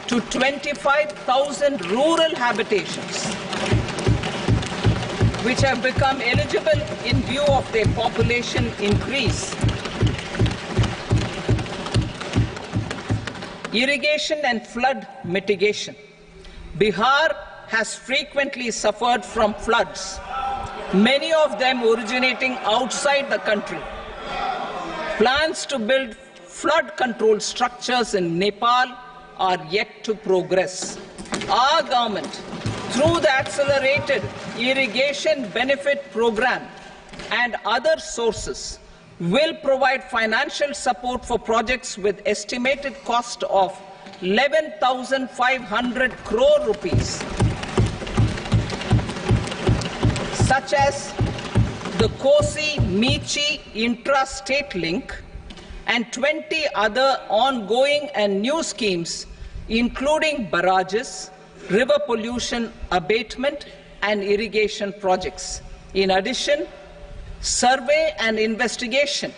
B: to 25,000 rural habitations, which have become eligible in view of their population increase. Irrigation and flood mitigation. Bihar has frequently suffered from floods, many of them originating outside the country. Plans to build flood control structures in Nepal are yet to progress. Our government, through the Accelerated Irrigation Benefit Program and other sources, will provide financial support for projects with estimated cost of 11,500 crore rupees, such as the Kosi-Michi intra-state link and 20 other ongoing and new schemes, including barrages, river pollution abatement and irrigation projects. In addition, survey and investigation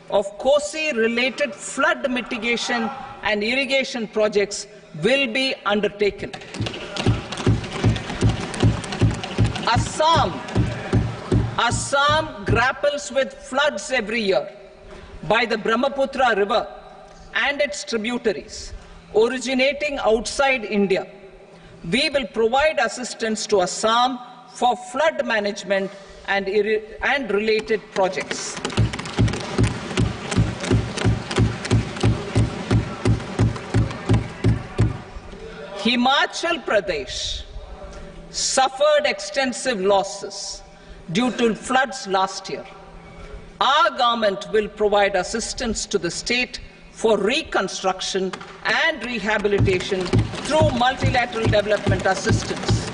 B: of Kosi-related flood mitigation and irrigation projects will be undertaken. Assam grapples with floods every year by the Brahmaputra River and its tributaries originating outside India. We will provide assistance to Assam for flood management and related projects. Himachal Pradesh suffered extensive losses due to floods last year. Our government will provide assistance to the state for reconstruction and rehabilitation through multilateral development assistance.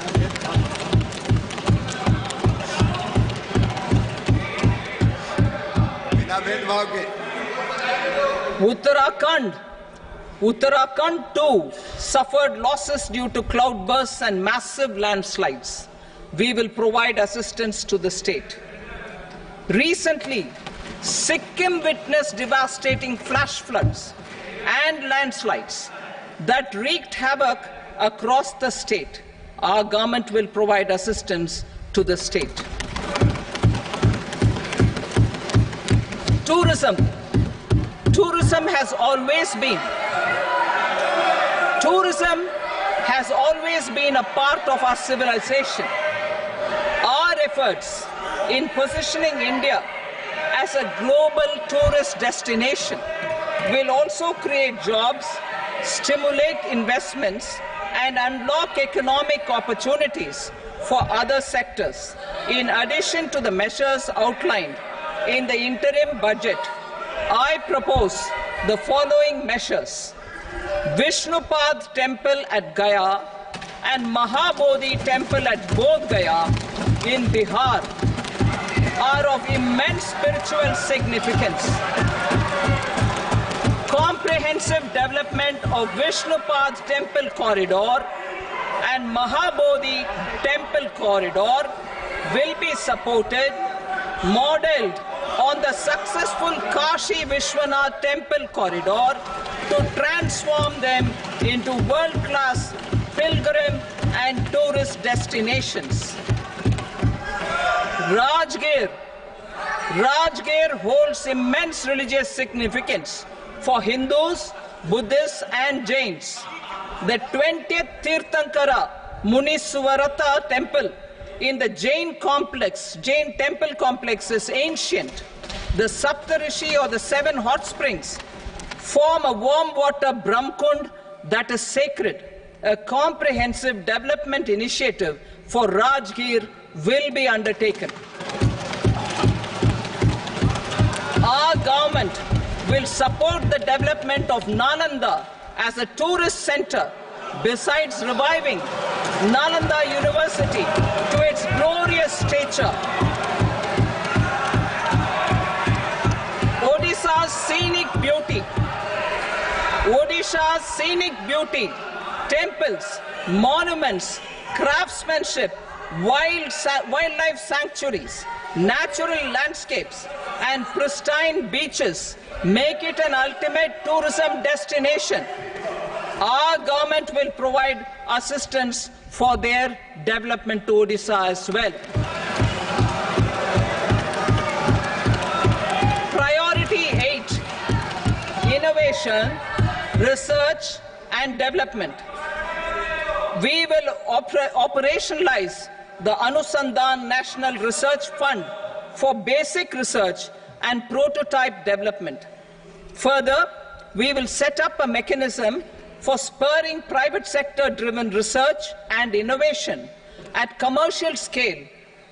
B: Uttarakhand too suffered losses due to cloudbursts and massive landslides. We will provide assistance to the state. Recently, Sikkim witnessed devastating flash floods and landslides that wreaked havoc across the state. Our government will provide assistance to the state. Tourism has always been a part of our civilization. Our efforts in positioning India as a global tourist destination will also create jobs, stimulate investments, and unlock economic opportunities for other sectors. In addition to the measures outlined in the interim budget, I propose the following measures. Vishnupad Temple at Gaya and Mahabodhi Temple at Bodh Gaya in Bihar are of immense spiritual significance. Comprehensive development of Vishnupad Temple Corridor and Mahabodhi Temple Corridor will be supported, modeled on the successful Kashi Vishwanath Temple Corridor to transform them into world-class pilgrim and tourist destinations. Rajgir holds immense religious significance for Hindus, Buddhists and Jains. The 20th Tirthankara Muniswarata temple in the Jain temple complex is ancient. The Saptarishi or the 7 hot springs form a warm water Brahmkund that is sacred. A comprehensive development initiative for Rajgir will be undertaken. Our government will support the development of Nalanda as a tourist center, besides reviving Nalanda University to its glorious stature. Odisha's scenic beauty, temples, monuments, craftsmanship, wildlife sanctuaries, natural landscapes, and pristine beaches make it an ultimate tourism destination. Our government will provide assistance for their development to Odisha as well. Priority 8, innovation, research and development. We will operationalize the Anusandhan National Research Fund for basic research and prototype development. Further, we will set up a mechanism for spurring private sector-driven research and innovation at commercial scale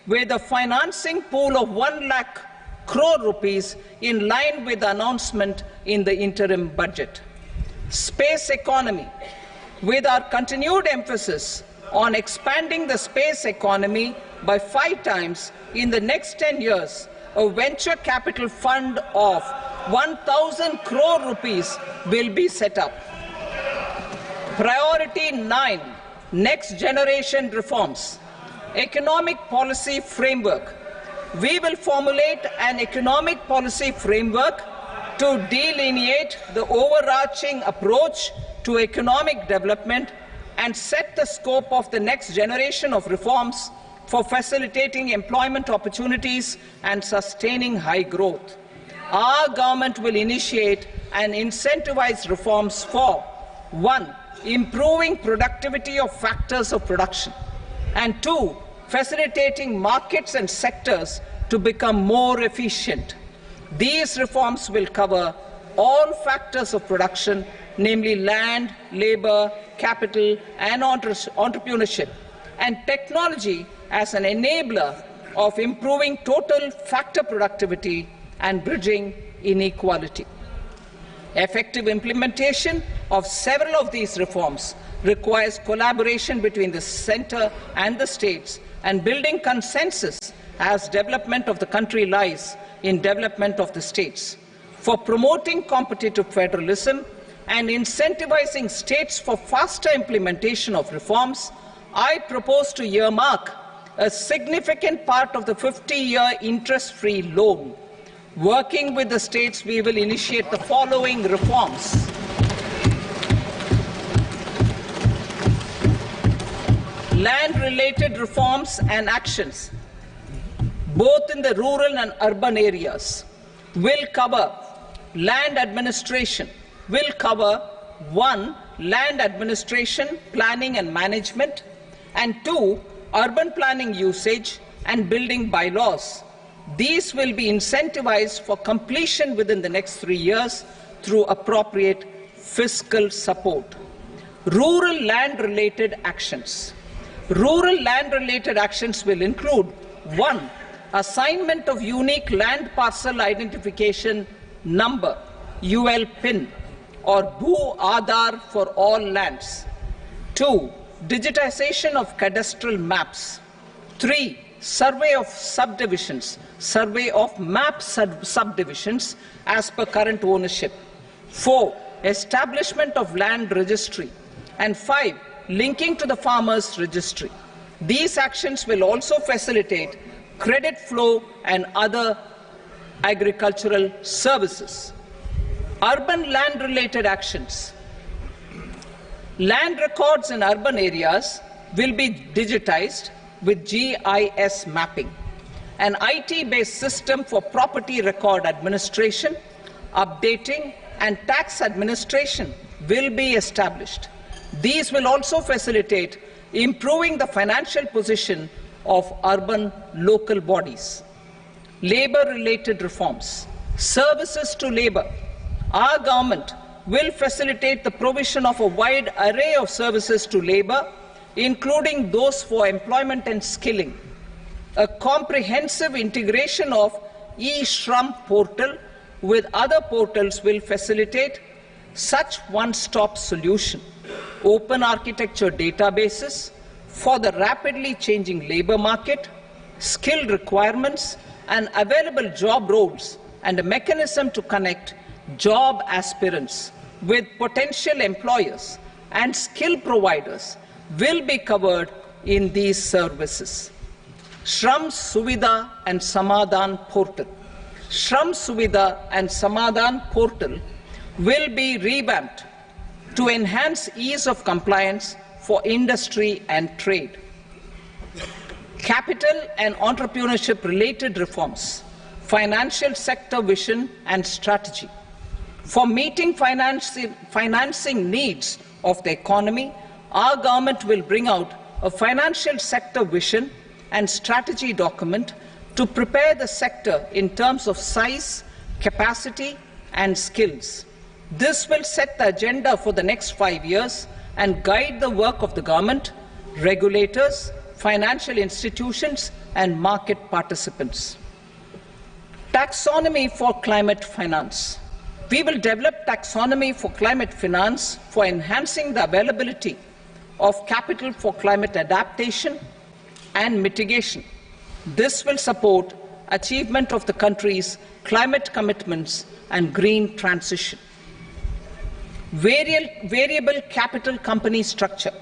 B: with a financing pool of 1 lakh crore rupees in line with the announcement in the interim budget. Space economy. With our continued emphasis on expanding the space economy by 5 times in the next 10 years, a venture capital fund of 1,000 crore rupees will be set up. Priority 9, next generation reforms. Economic policy framework. We will formulate an economic policy framework to delineate the overarching approach to economic development and set the scope of the next generation of reforms for facilitating employment opportunities and sustaining high growth. Our government will initiate and incentivize reforms for 1. Improving productivity of factors of production, and 2. Facilitating markets and sectors to become more efficient. These reforms will cover all factors of production, namely land, labor, capital, and entrepreneurship, and technology as an enabler of improving total factor productivity and bridging inequality. Effective implementation of several of these reforms requires collaboration between the centre and the states, and building consensus as development of the country lies in development of the states. For promoting competitive federalism and incentivizing states for faster implementation of reforms, I propose to earmark a significant part of the 50-year interest-free loan. Working with the states, we will initiate the following reforms. Land-related reforms and actions, both in the rural and urban areas, will cover land administration, will cover 1. Land administration, planning and management, and 2. Urban planning usage and building bylaws. These will be incentivized for completion within the next 3 years through appropriate fiscal support. Rural land-related actions. Rural land-related actions will include 1. Assignment of unique land parcel identification number, UL PIN, or Bhu Aadhaar for all lands. 2. Digitization of cadastral maps. 3. Survey of subdivisions, survey of map subdivisions as per current ownership. 4. Establishment of land registry. And 5. Linking to the farmers registry. These actions will also facilitate credit flow and other agricultural services. Urban land-related actions. Land records in urban areas will be digitized with GIS mapping. An IT-based system for property record administration, updating, and tax administration will be established. These will also facilitate improving the financial position of urban local bodies. Labor-related reforms. Services to labor. Our government will facilitate the provision of a wide array of services to labor, including those for employment and skilling. A comprehensive integration of e-Shram portal with other portals will facilitate such one-stop solution. Open architecture databases for the rapidly changing labor market, skill requirements, and available job roles, and a mechanism to connect job aspirants with potential employers and skill providers will be covered in these services. Shram Suvidha and Samadhan portal. Shram Suvidha and Samadhan portal will be revamped to enhance ease of compliance for industry and trade. Capital and entrepreneurship related reforms, financial sector vision and strategy. For meeting financing needs of the economy, our government will bring out a financial sector vision and strategy document to prepare the sector in terms of size, capacity, and skills. This will set the agenda for the next 5 years and guide the work of the government, regulators, financial institutions, and market participants. Taxonomy for climate finance. We will develop taxonomy for climate finance for enhancing the availability of capital for climate adaptation and mitigation. This will support achievement of the country's climate commitments and green transition. Variable capital company structure.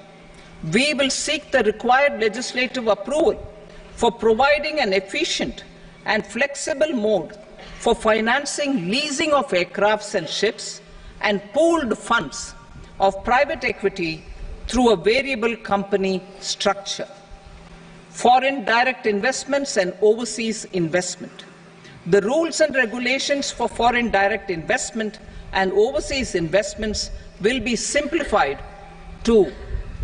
B: We will seek the required legislative approval for providing an efficient and flexible mode for financing leasing of aircrafts and ships and pooled funds of private equity through a variable company structure. Foreign direct investments and overseas investment. The rules and regulations for foreign direct investment and overseas investments will be simplified to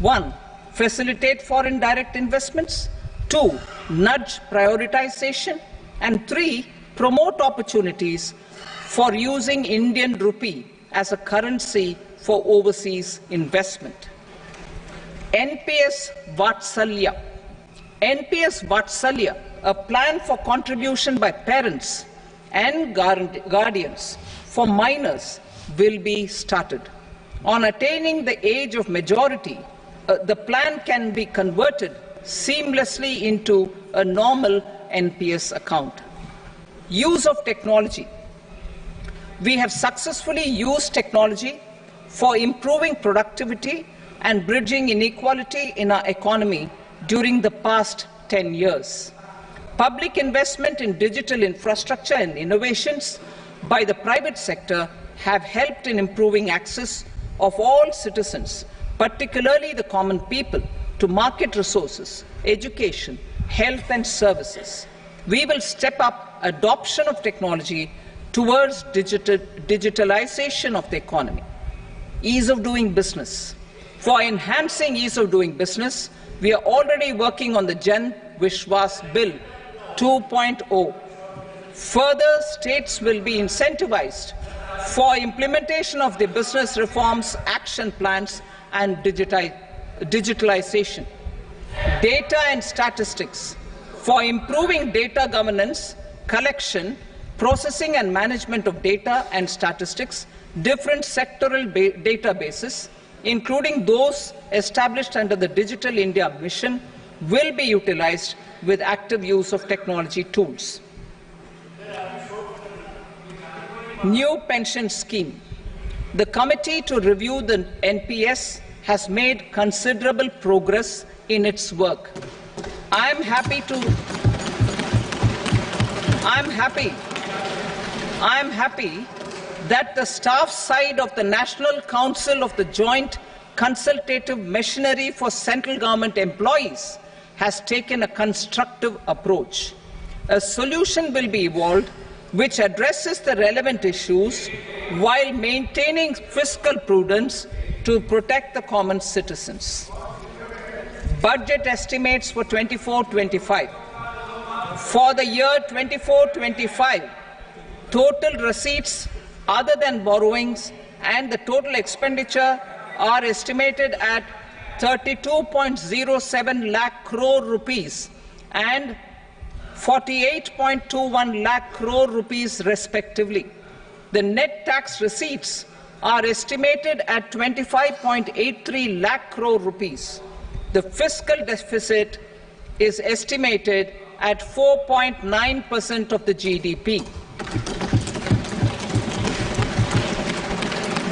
B: 1. Facilitate foreign direct investments, 2. Nudge prioritization, and 3. Promote opportunities for using Indian rupee as a currency for overseas investment. NPS Vatsalya. NPS Vatsalya, a plan for contribution by parents and guardians for minors will be started. On attaining the age of majority, the plan can be converted seamlessly into a normal NPS account. Use of technology. We have successfully used technology for improving productivity and bridging inequality in our economy during the past 10 years. Public investment in digital infrastructure and innovations by the private sector have helped in improving access of all citizens, particularly the common people, to market resources, education, health and services. We will step up adoption of technology towards digitalization of the economy. Ease of doing business. For enhancing ease of doing business, we are already working on the Jan Vishwas Bill 2.0. Further, states will be incentivized for implementation of the business reforms, action plans and digitalization. Data and statistics. For improving data governance, collection, processing and management of data and statistics, different sectoral databases, including those established under the Digital India Mission, will be utilized with active use of technology tools. New pension scheme. The committee to review the NPS has made considerable progress in its work. I am happy that the staff side of the National Council of the Joint Consultative Machinery for Central Government Employees has taken a constructive approach. A solution will be evolved which addresses the relevant issues while maintaining fiscal prudence to protect the common citizens. Budget estimates for 24-25. For the year 24-25, total receipts other than borrowings and the total expenditure are estimated at 32.07 lakh crore rupees and 48.21 lakh crore rupees respectively. The net tax receipts are estimated at 25.83 lakh crore rupees. The fiscal deficit is estimated at 4.9% of the GDP.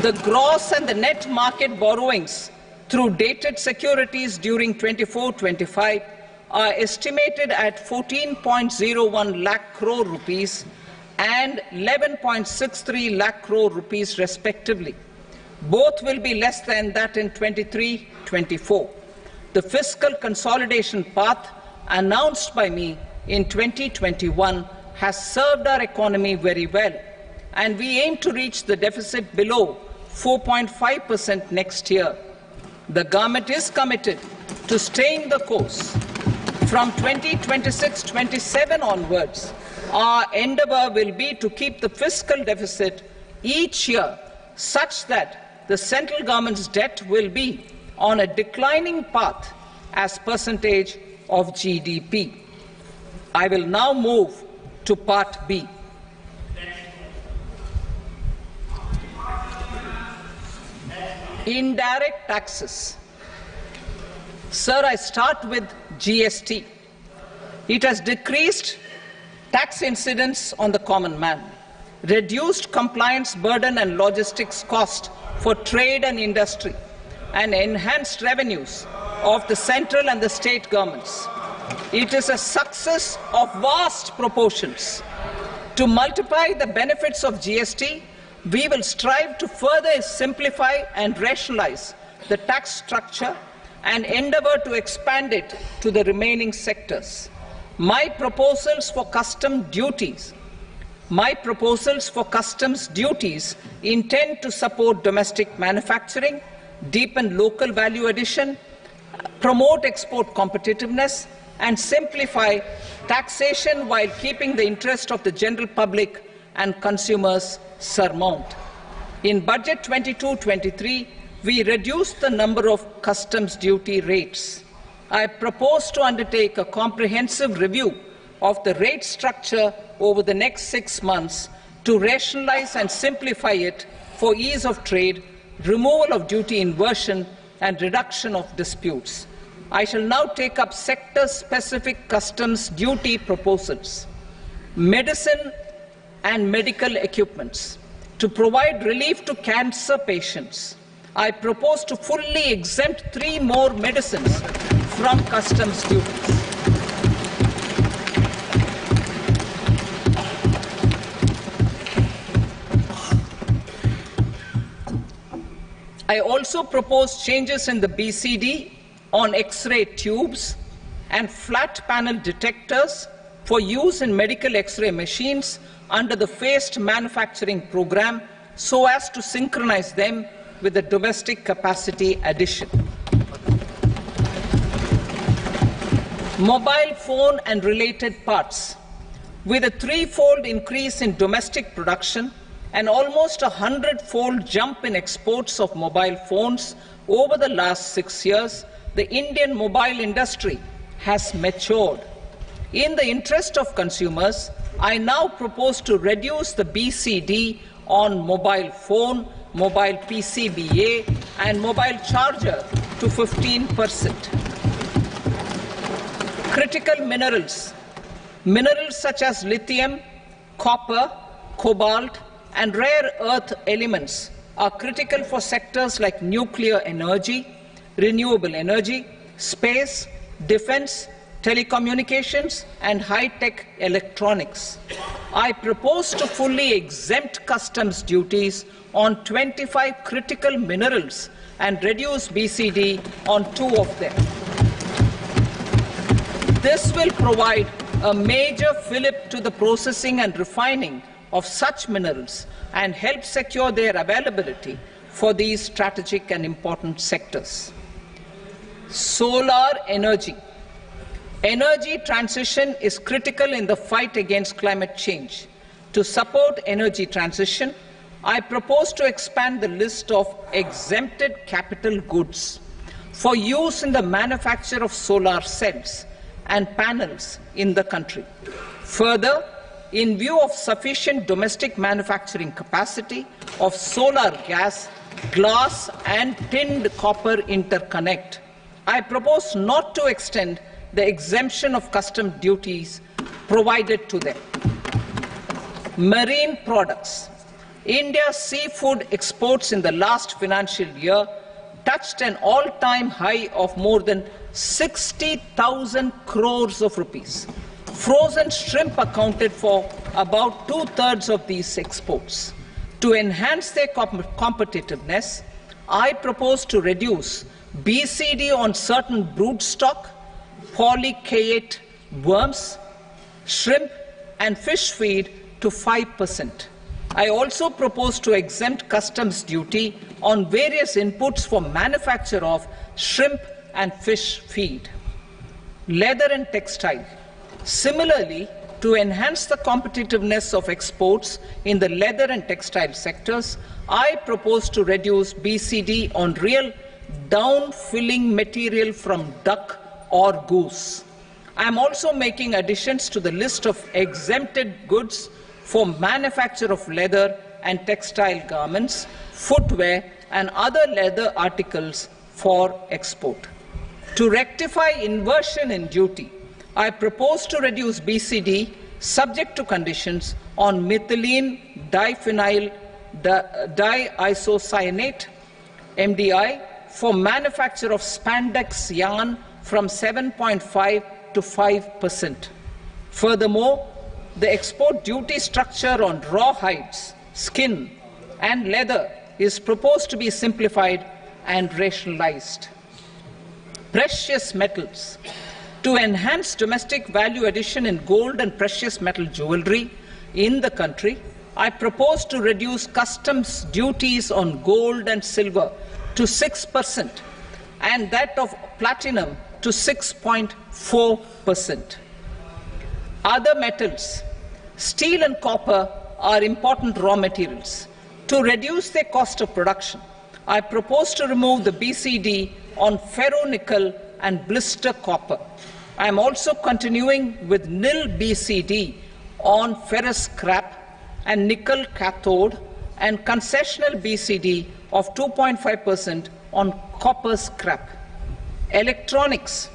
B: The gross and the net market borrowings through dated securities during 24-25 are estimated at 14.01 lakh crore rupees and 11.63 lakh crore rupees respectively. Both will be less than that in 23-24. The fiscal consolidation path announced by me in 2021 has served our economy very well, and we aim to reach the deficit below 4.5% next year. The government is committed to staying the course. From 2026-27 onwards, our endeavour will be to keep the fiscal deficit each year such that the central government's debt will be on a declining path as percentage of GDP. I will now move to Part B. Indirect taxes. Sir, I start with GST. It has decreased tax incidence on the common man, reduced compliance burden and logistics cost for trade and industry, and enhanced revenues of the central and the state governments. It is a success of vast proportions. To multiply the benefits of GST, we will strive to further simplify and rationalize the tax structure and endeavour to expand it to the remaining sectors. My proposals for customs duties intend to support domestic manufacturing, deepen local value addition, promote export competitiveness, and simplify taxation while keeping the interest of the general public and consumers surmount. In Budget 22-23, we reduced the number of customs duty rates. I propose to undertake a comprehensive review of the rate structure over the next 6 months to rationalize and simplify it for ease of trade, removal of duty inversion, and reduction of disputes. I shall now take up sector-specific customs duty proposals. Medicine and medical equipments. To provide relief to cancer patients, I propose to fully exempt 3 more medicines from customs duties. I also propose changes in the BCD on X-ray tubes and flat panel detectors for use in medical X-ray machines under the phased manufacturing program so as to synchronize them with the domestic capacity addition. Mobile phone and related parts. With a 3-fold increase in domestic production and almost a 100-fold jump in exports of mobile phones over the last 6 years, the Indian mobile industry has matured. In the interest of consumers, I now propose to reduce the BCD on mobile phone, mobile PCBA, and mobile charger to 15%. Critical minerals. Minerals such as lithium, copper, cobalt, and rare earth elements are critical for sectors like nuclear energy, renewable energy, space, defense, telecommunications, and high-tech electronics. I propose to fully exempt customs duties on 25 critical minerals and reduce BCD on 2 of them. This will provide a major fillip to the processing and refining of such minerals and help secure their availability for these strategic and important sectors. Solar energy. Energy transition is critical in the fight against climate change. To support energy transition, I propose to expand the list of exempted capital goods for use in the manufacture of solar cells and panels in the country. Further, in view of sufficient domestic manufacturing capacity of solar gas, glass, and tinned copper interconnect, I propose not to extend the exemption of custom duties provided to them. Marine products. India's seafood exports in the last financial year touched an all-time high of more than 60,000 crores of rupees. Frozen shrimp accounted for about 2/3 of these exports. To enhance their competitiveness, I propose to reduce BCD on certain broodstock, polychaete worms, shrimp, and fish feed to 5%. I also propose to exempt customs duty on various inputs for manufacture of shrimp and fish feed. Leather and textile. Similarly, to enhance the competitiveness of exports in the leather and textile sectors, I propose to reduce BCD on real down-filling material from duck or goose. I am also making additions to the list of exempted goods for manufacture of leather and textile garments, footwear, and other leather articles for export. To rectify inversion in duty, I propose to reduce BCD subject to conditions on methylene diphenyl diisocyanate (MDI) for manufacture of spandex yarn from 7.5 to 5%. Furthermore, the export duty structure on raw hides, skin, and leather is proposed to be simplified and rationalized. Precious metals. To enhance domestic value addition in gold and precious metal jewelry in the country, I propose to reduce customs duties on gold and silver to 6% and that of platinum to 6.4%. Other metals. Steel and copper are important raw materials. To reduce their cost of production, I propose to remove the BCD on ferronickel and blister copper. I am also continuing with nil BCD on ferrous scrap and nickel cathode, and concessional BCD of 2.5% on copper scrap. Electronics.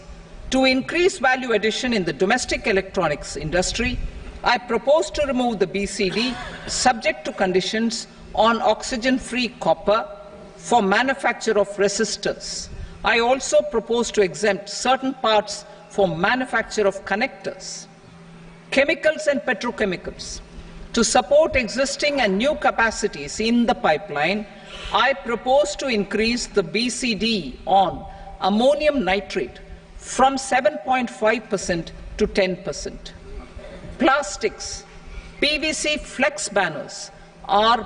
B: To increase value addition in the domestic electronics industry, I propose to remove the BCD subject to conditions on oxygen-free copper for manufacture of resistors. I also propose to exempt certain parts for manufacture of connectors. Chemicals and petrochemicals. To support existing and new capacities in the pipeline, I propose to increase the BCD on ammonium nitrate from 7.5% to 10%. Plastics. PVC flex banners are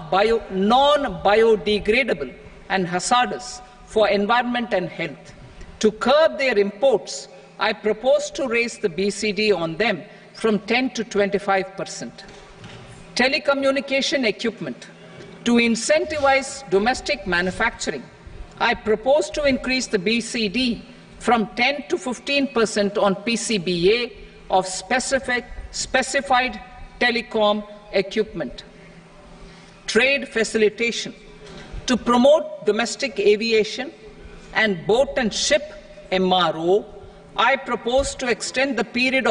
B: non-biodegradable and hazardous for environment and health. To curb their imports, I propose to raise the BCD on them from 10 to 25%. Telecommunication equipment. To incentivize domestic manufacturing, I propose to increase the BCD from 10 to 15% on PCBA of specified telecom equipment. Trade facilitation. To promote domestic aviation and boat and ship MRO, I propose to extend the period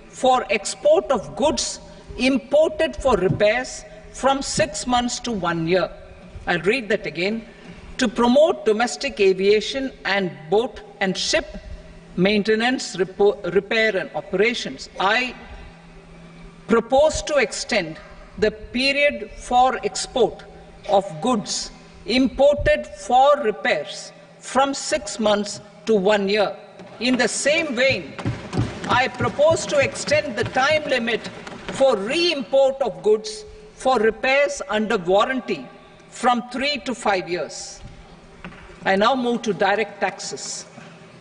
B: for export of goods imported for repairs from 6 months to 1 year. I'll read that again. To promote domestic aviation and boat and ship maintenance, repair and operations, I propose to extend the period for export of goods imported for repairs from 6 months to 1 year. In the same vein, I propose to extend the time limit for re-import of goods for repairs under warranty from 3 to 5 years. I now move to direct taxes.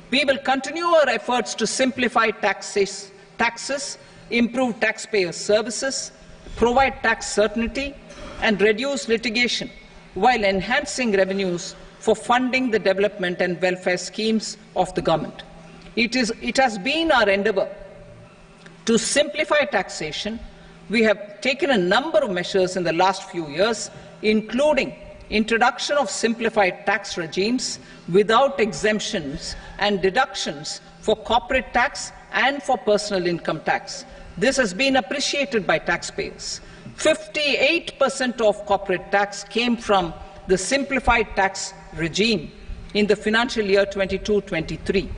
B: We will continue our efforts to simplify taxes, improve taxpayer services, provide tax certainty, and reduce litigation while enhancing revenues for funding the development and welfare schemes of the government. It has been our endeavour to simplify taxation. We have taken a number of measures in the last few years, including introduction of simplified tax regimes without exemptions and deductions for corporate tax and for personal income tax. This has been appreciated by taxpayers. 58% of corporate tax came from the simplified tax regime in the financial year 22-23.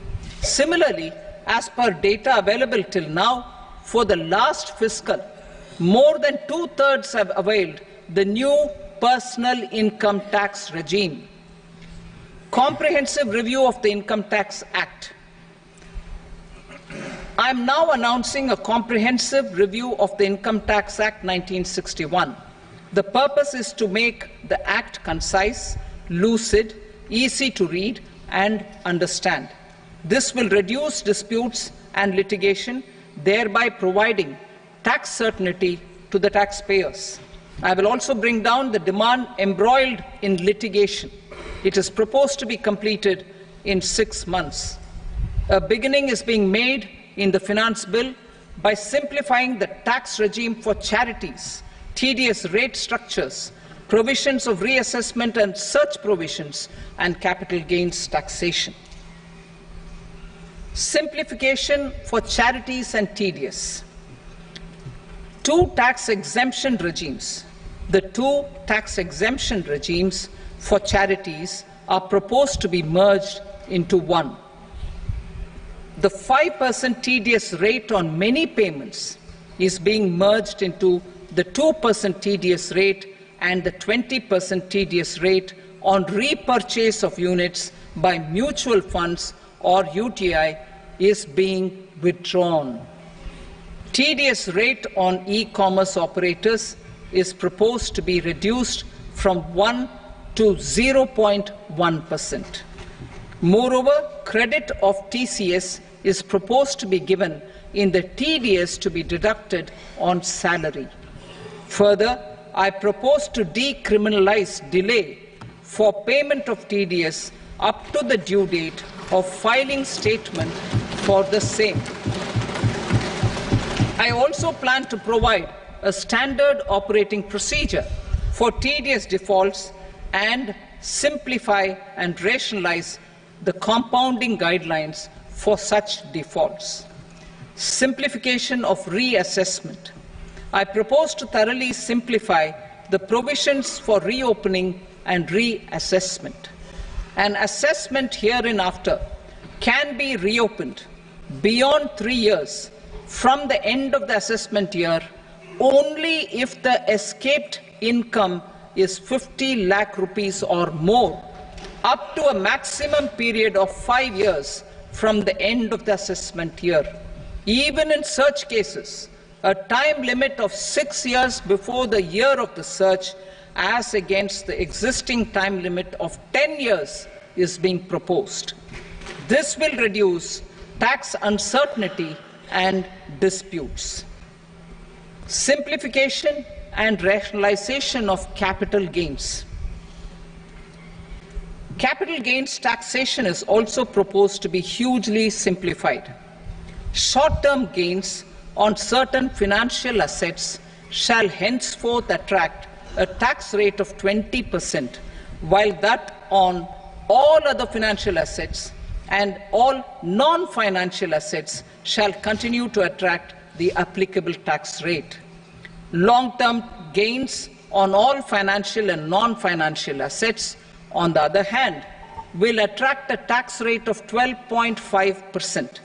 B: Similarly, as per data available till now, for the last fiscal, more than 2/3 have availed the new personal income tax regime. Comprehensive review of the Income Tax Act. I am now announcing a comprehensive review of the Income Tax Act 1961. The purpose is to make the Act concise, lucid, easy to read and understand. This will reduce disputes and litigation, thereby providing tax certainty to the taxpayers. I will also bring down the demand embroiled in litigation. It is proposed to be completed in 6 months. A beginning is being made in the Finance Bill by simplifying the tax regime for charities, TDS rate structures, provisions of reassessment and such provisions, and capital gains taxation. Simplification for charities and TDS. The two tax exemption regimes for charities are proposed to be merged into one. The 5% TDS rate on many payments is being merged into the 2% TDS rate, and the 20% TDS rate on repurchase of units by mutual funds or UTI is being withdrawn. TDS rate on e-commerce operators is proposed to be reduced from 1 to 0.1%. Moreover, credit of TCS is proposed to be given in the TDS to be deducted on salary. Further, I propose to decriminalize delay for payment of TDS up to the due date of filing statement for the same. I also plan to provide a standard operating procedure for tedious defaults and simplify and rationalize the compounding guidelines for such defaults. Simplification of reassessment. I propose to thoroughly simplify the provisions for reopening and reassessment. An assessment hereinafter can be reopened beyond 3 years from the end of the assessment year only if the escaped income is 50 lakh rupees or more, up to a maximum period of 5 years from the end of the assessment year. Even in such cases, a time limit of 6 years before the year of the search, as against the existing time limit of 10 years, is being proposed. This will reduce tax uncertainty and disputes. Simplification and rationalization of capital gains. Capital gains taxation is also proposed to be hugely simplified. Short-term gains on certain financial assets shall henceforth attract a tax rate of 20%, while that on all other financial assets and all non-financial assets shall continue to attract the applicable tax rate. Long-term gains on all financial and non-financial assets, on the other hand, will attract a tax rate of 12.5%.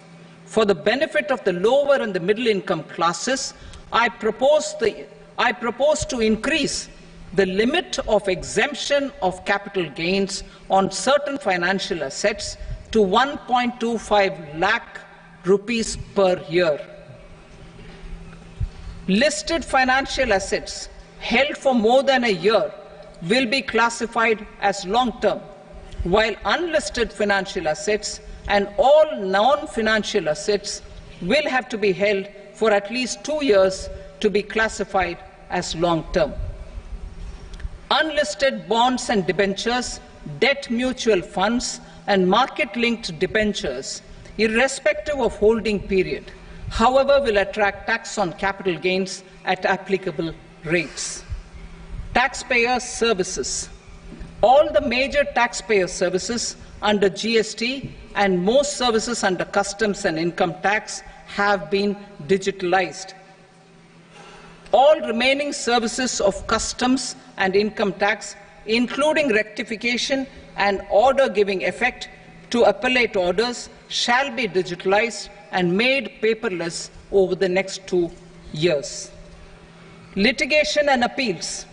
B: For the benefit of the lower and the middle income classes, I propose to increase the limit of exemption of capital gains on certain financial assets to 1.25 lakh rupees per year. Listed financial assets held for more than a year will be classified as long-term, while unlisted financial assets and all non-financial assets will have to be held for at least 2 years to be classified as long-term. Unlisted bonds and debentures, debt mutual funds, and market-linked debentures, irrespective of holding period, however, will attract tax on capital gains at applicable rates. Taxpayer services. All the major taxpayer services under GST and most services under customs and income tax have been digitalized. All remaining services of customs and income tax, including rectification and order giving effect to appellate orders, shall be digitalized and made paperless over the next 2 years. Litigation and appeals.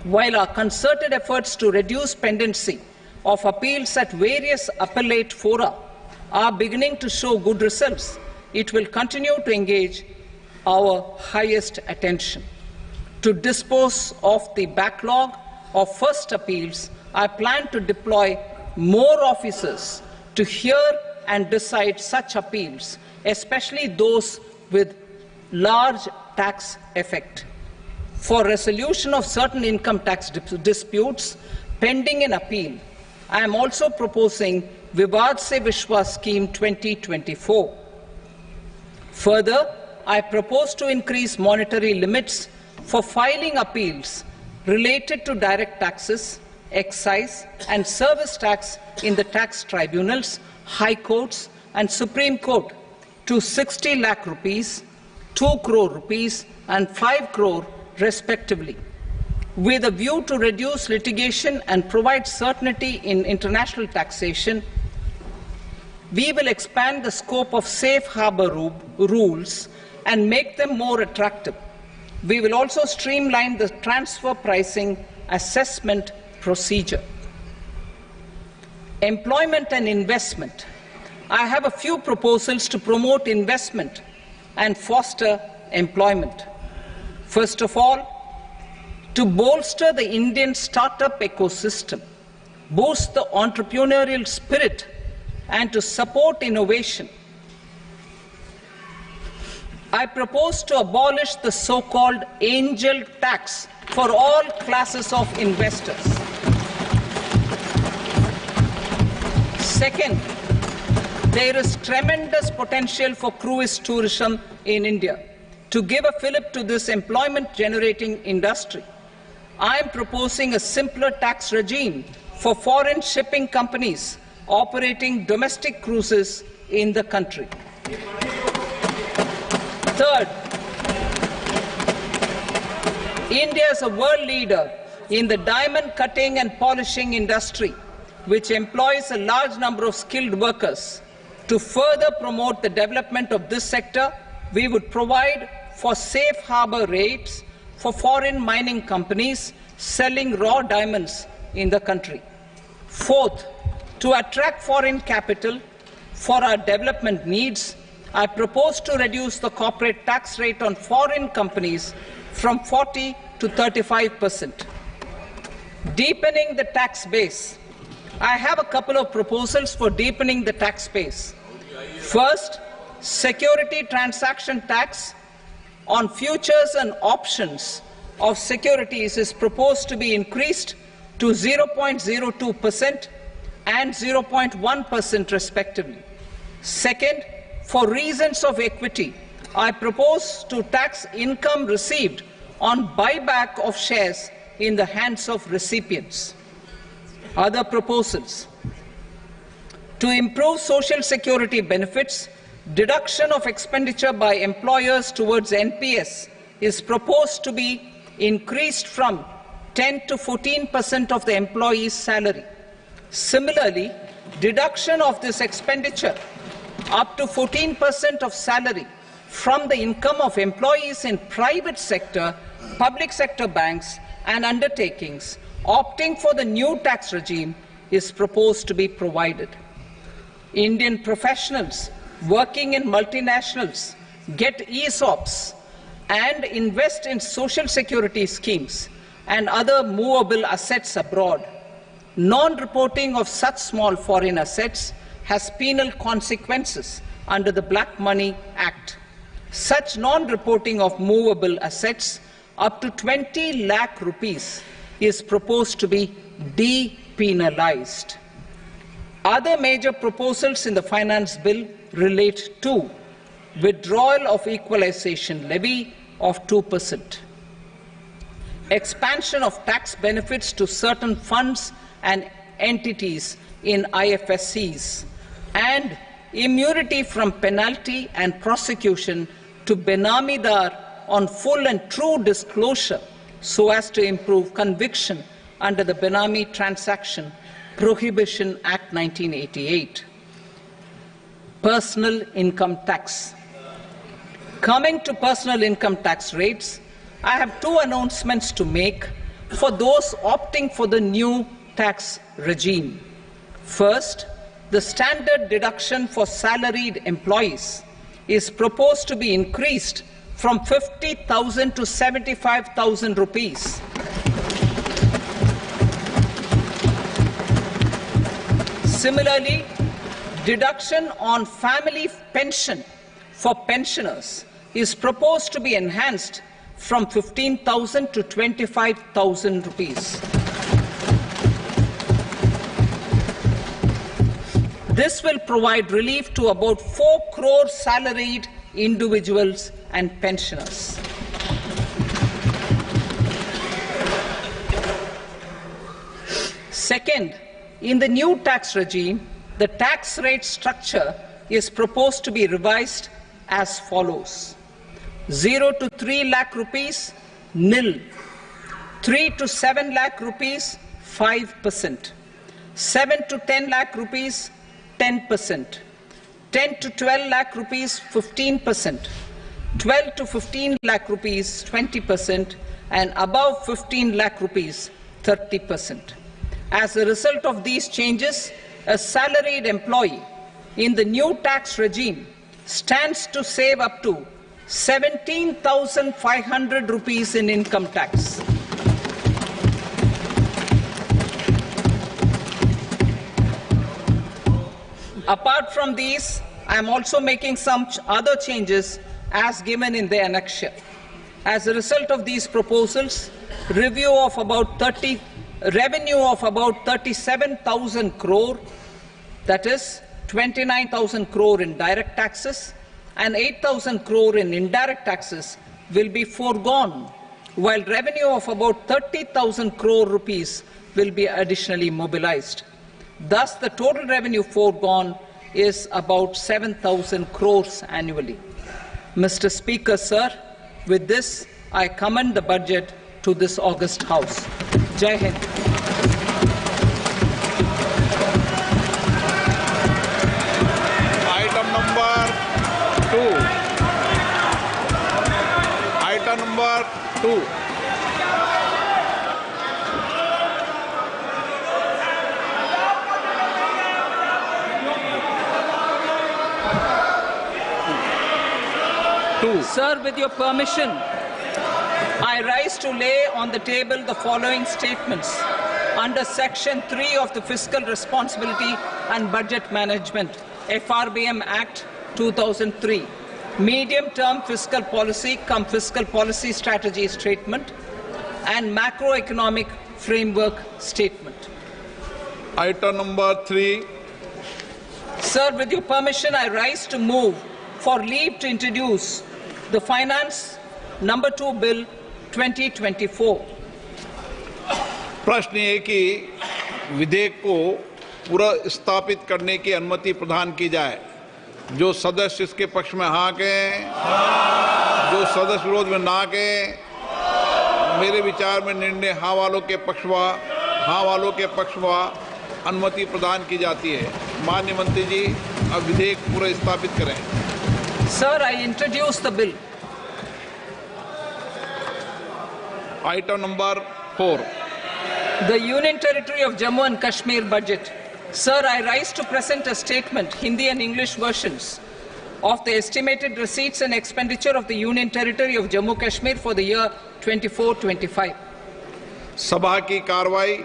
B: While our concerted efforts to reduce pendency of appeals at various appellate fora are beginning to show good results, it will continue to engage our highest attention. To dispose of the backlog of first appeals, I plan to deploy more officers to hear and decide such appeals, especially those with large tax effect. For resolution of certain income tax disputes pending an appeal, I am also proposing Vivad Se Vishwas Scheme 2024. Further, I propose to increase monetary limits for filing appeals related to direct taxes, excise and service tax in the tax tribunals, high courts and Supreme Court to 60 lakh rupees, 2 crore rupees and 5 crore respectively. With a view to reduce litigation and provide certainty in international taxation, we will expand the scope of safe harbor rules and make them more attractive. We will also streamline the transfer pricing assessment procedure. Employment and investment. I have a few proposals to promote investment and foster employment. First of all, to bolster the Indian startup ecosystem, boost the entrepreneurial spirit, and to support innovation, I propose to abolish the so-called angel tax for all classes of investors. Second, there is tremendous potential for cruise tourism in India. to give a fillip to this employment-generating industry, I am proposing a simpler tax regime for foreign shipping companies operating domestic cruises in the country. Third, India is a world leader in the diamond cutting and polishing industry, which employs a large number of skilled workers. To further promote the development of this sector, we would provide for safe harbor rates for foreign mining companies selling raw diamonds in the country. Fourth, to attract foreign capital for our development needs, I propose to reduce the corporate tax rate on foreign companies from 40 to 35%. Deepening the tax base. I have a couple of proposals for deepening the tax base. First, security transaction tax on futures and options of securities is proposed to be increased to 0.02% and 0.1% respectively. Second, for reasons of equity, I propose to tax income received on buyback of shares in the hands of recipients. Other proposals. To improve social security benefits, deduction of expenditure by employers towards NPS is proposed to be increased from 10 to 14% of the employee's salary. Similarly, deduction of this expenditure up to 14% of salary from the income of employees in private sector, public sector banks and undertakings opting for the new tax regime is proposed to be provided. Indian professionals working in multinationals get ESOPs and invest in social security schemes and other movable assets abroad. Non-reporting of such small foreign assets has penal consequences under the Black Money Act. Such non-reporting of movable assets up to 20 lakh rupees is proposed to be depenalized. Other major proposals in the finance bill relate to withdrawal of equalization levy of 2%, expansion of tax benefits to certain funds and entities in IFSCs, and immunity from penalty and prosecution to Benamidar on full and true disclosure so as to improve conviction under the Benami Transaction Prohibition Act 1988. Personal income tax. Coming to personal income tax rates, I have two announcements to make for those opting for the new tax regime. First, the standard deduction for salaried employees is proposed to be increased from 50,000 to 75,000 rupees. Similarly, deduction on family pension for pensioners is proposed to be enhanced from 15,000 to 25,000 rupees. This will provide relief to about 4 crore salaried individuals and pensioners. Second, in the new tax regime, the tax rate structure is proposed to be revised as follows: 0 to 3 lakh rupees, nil; 3 to 7 lakh rupees, 5%; 7 to 10 lakh rupees, 10%; 10 to 12 lakh rupees, 15%; 12 to 15 lakh rupees, 20%; and above 15 lakh rupees, 30%. As a result of these changes, a salaried employee in the new tax regime stands to save up to 17,500 rupees in income tax. Apart from these, I am also making some other changes as given in the annexure. As a result of these proposals, revenue of about 37,000 crore, that is 29,000 crore in direct taxes, and 8,000 crore in indirect taxes will be foregone, while revenue of about 30,000 crore rupees will be additionally mobilized. Thus, the total revenue foregone is about 7,000 crores annually. Mr. Speaker, sir, with this, I commend the budget to this august House. Jai Hind.
A: Item number 2. Item number 2.
B: Sir, with your permission, I rise to lay on the table the following statements under Section 3 of the Fiscal Responsibility and Budget Management, FRBM Act 2003, Medium-Term Fiscal Policy cum Fiscal Policy Strategy Statement and Macroeconomic Framework Statement.
A: Item number 3.
B: Sir, with your permission, I rise to move for leave to introduce the Finance Number 2 Bill 2024.
A: प्रश्न ये कि विधेयक को पुनर्स्थापित करने की अनुमति प्रदान की जाए। जो सदस्य इसके पक्ष में हाँ कहें, जो सदस्य विरोध में ना कहें। मेरे विचार में निर्णय हाँ वालों के पक्ष में अनुमति प्रदान की जाती है। माननीय मंत्री जी, अब विधेयक पुनर्स्थापित करें।
B: Sir, I introduce the bill.
A: Item number 4.
B: The Union Territory of Jammu and Kashmir budget. Sir, I rise to present a statement, Hindi and English versions, of the estimated receipts and expenditure of the Union Territory of Jammu Kashmir for the year 24-25.
A: सभा की कार्रवाई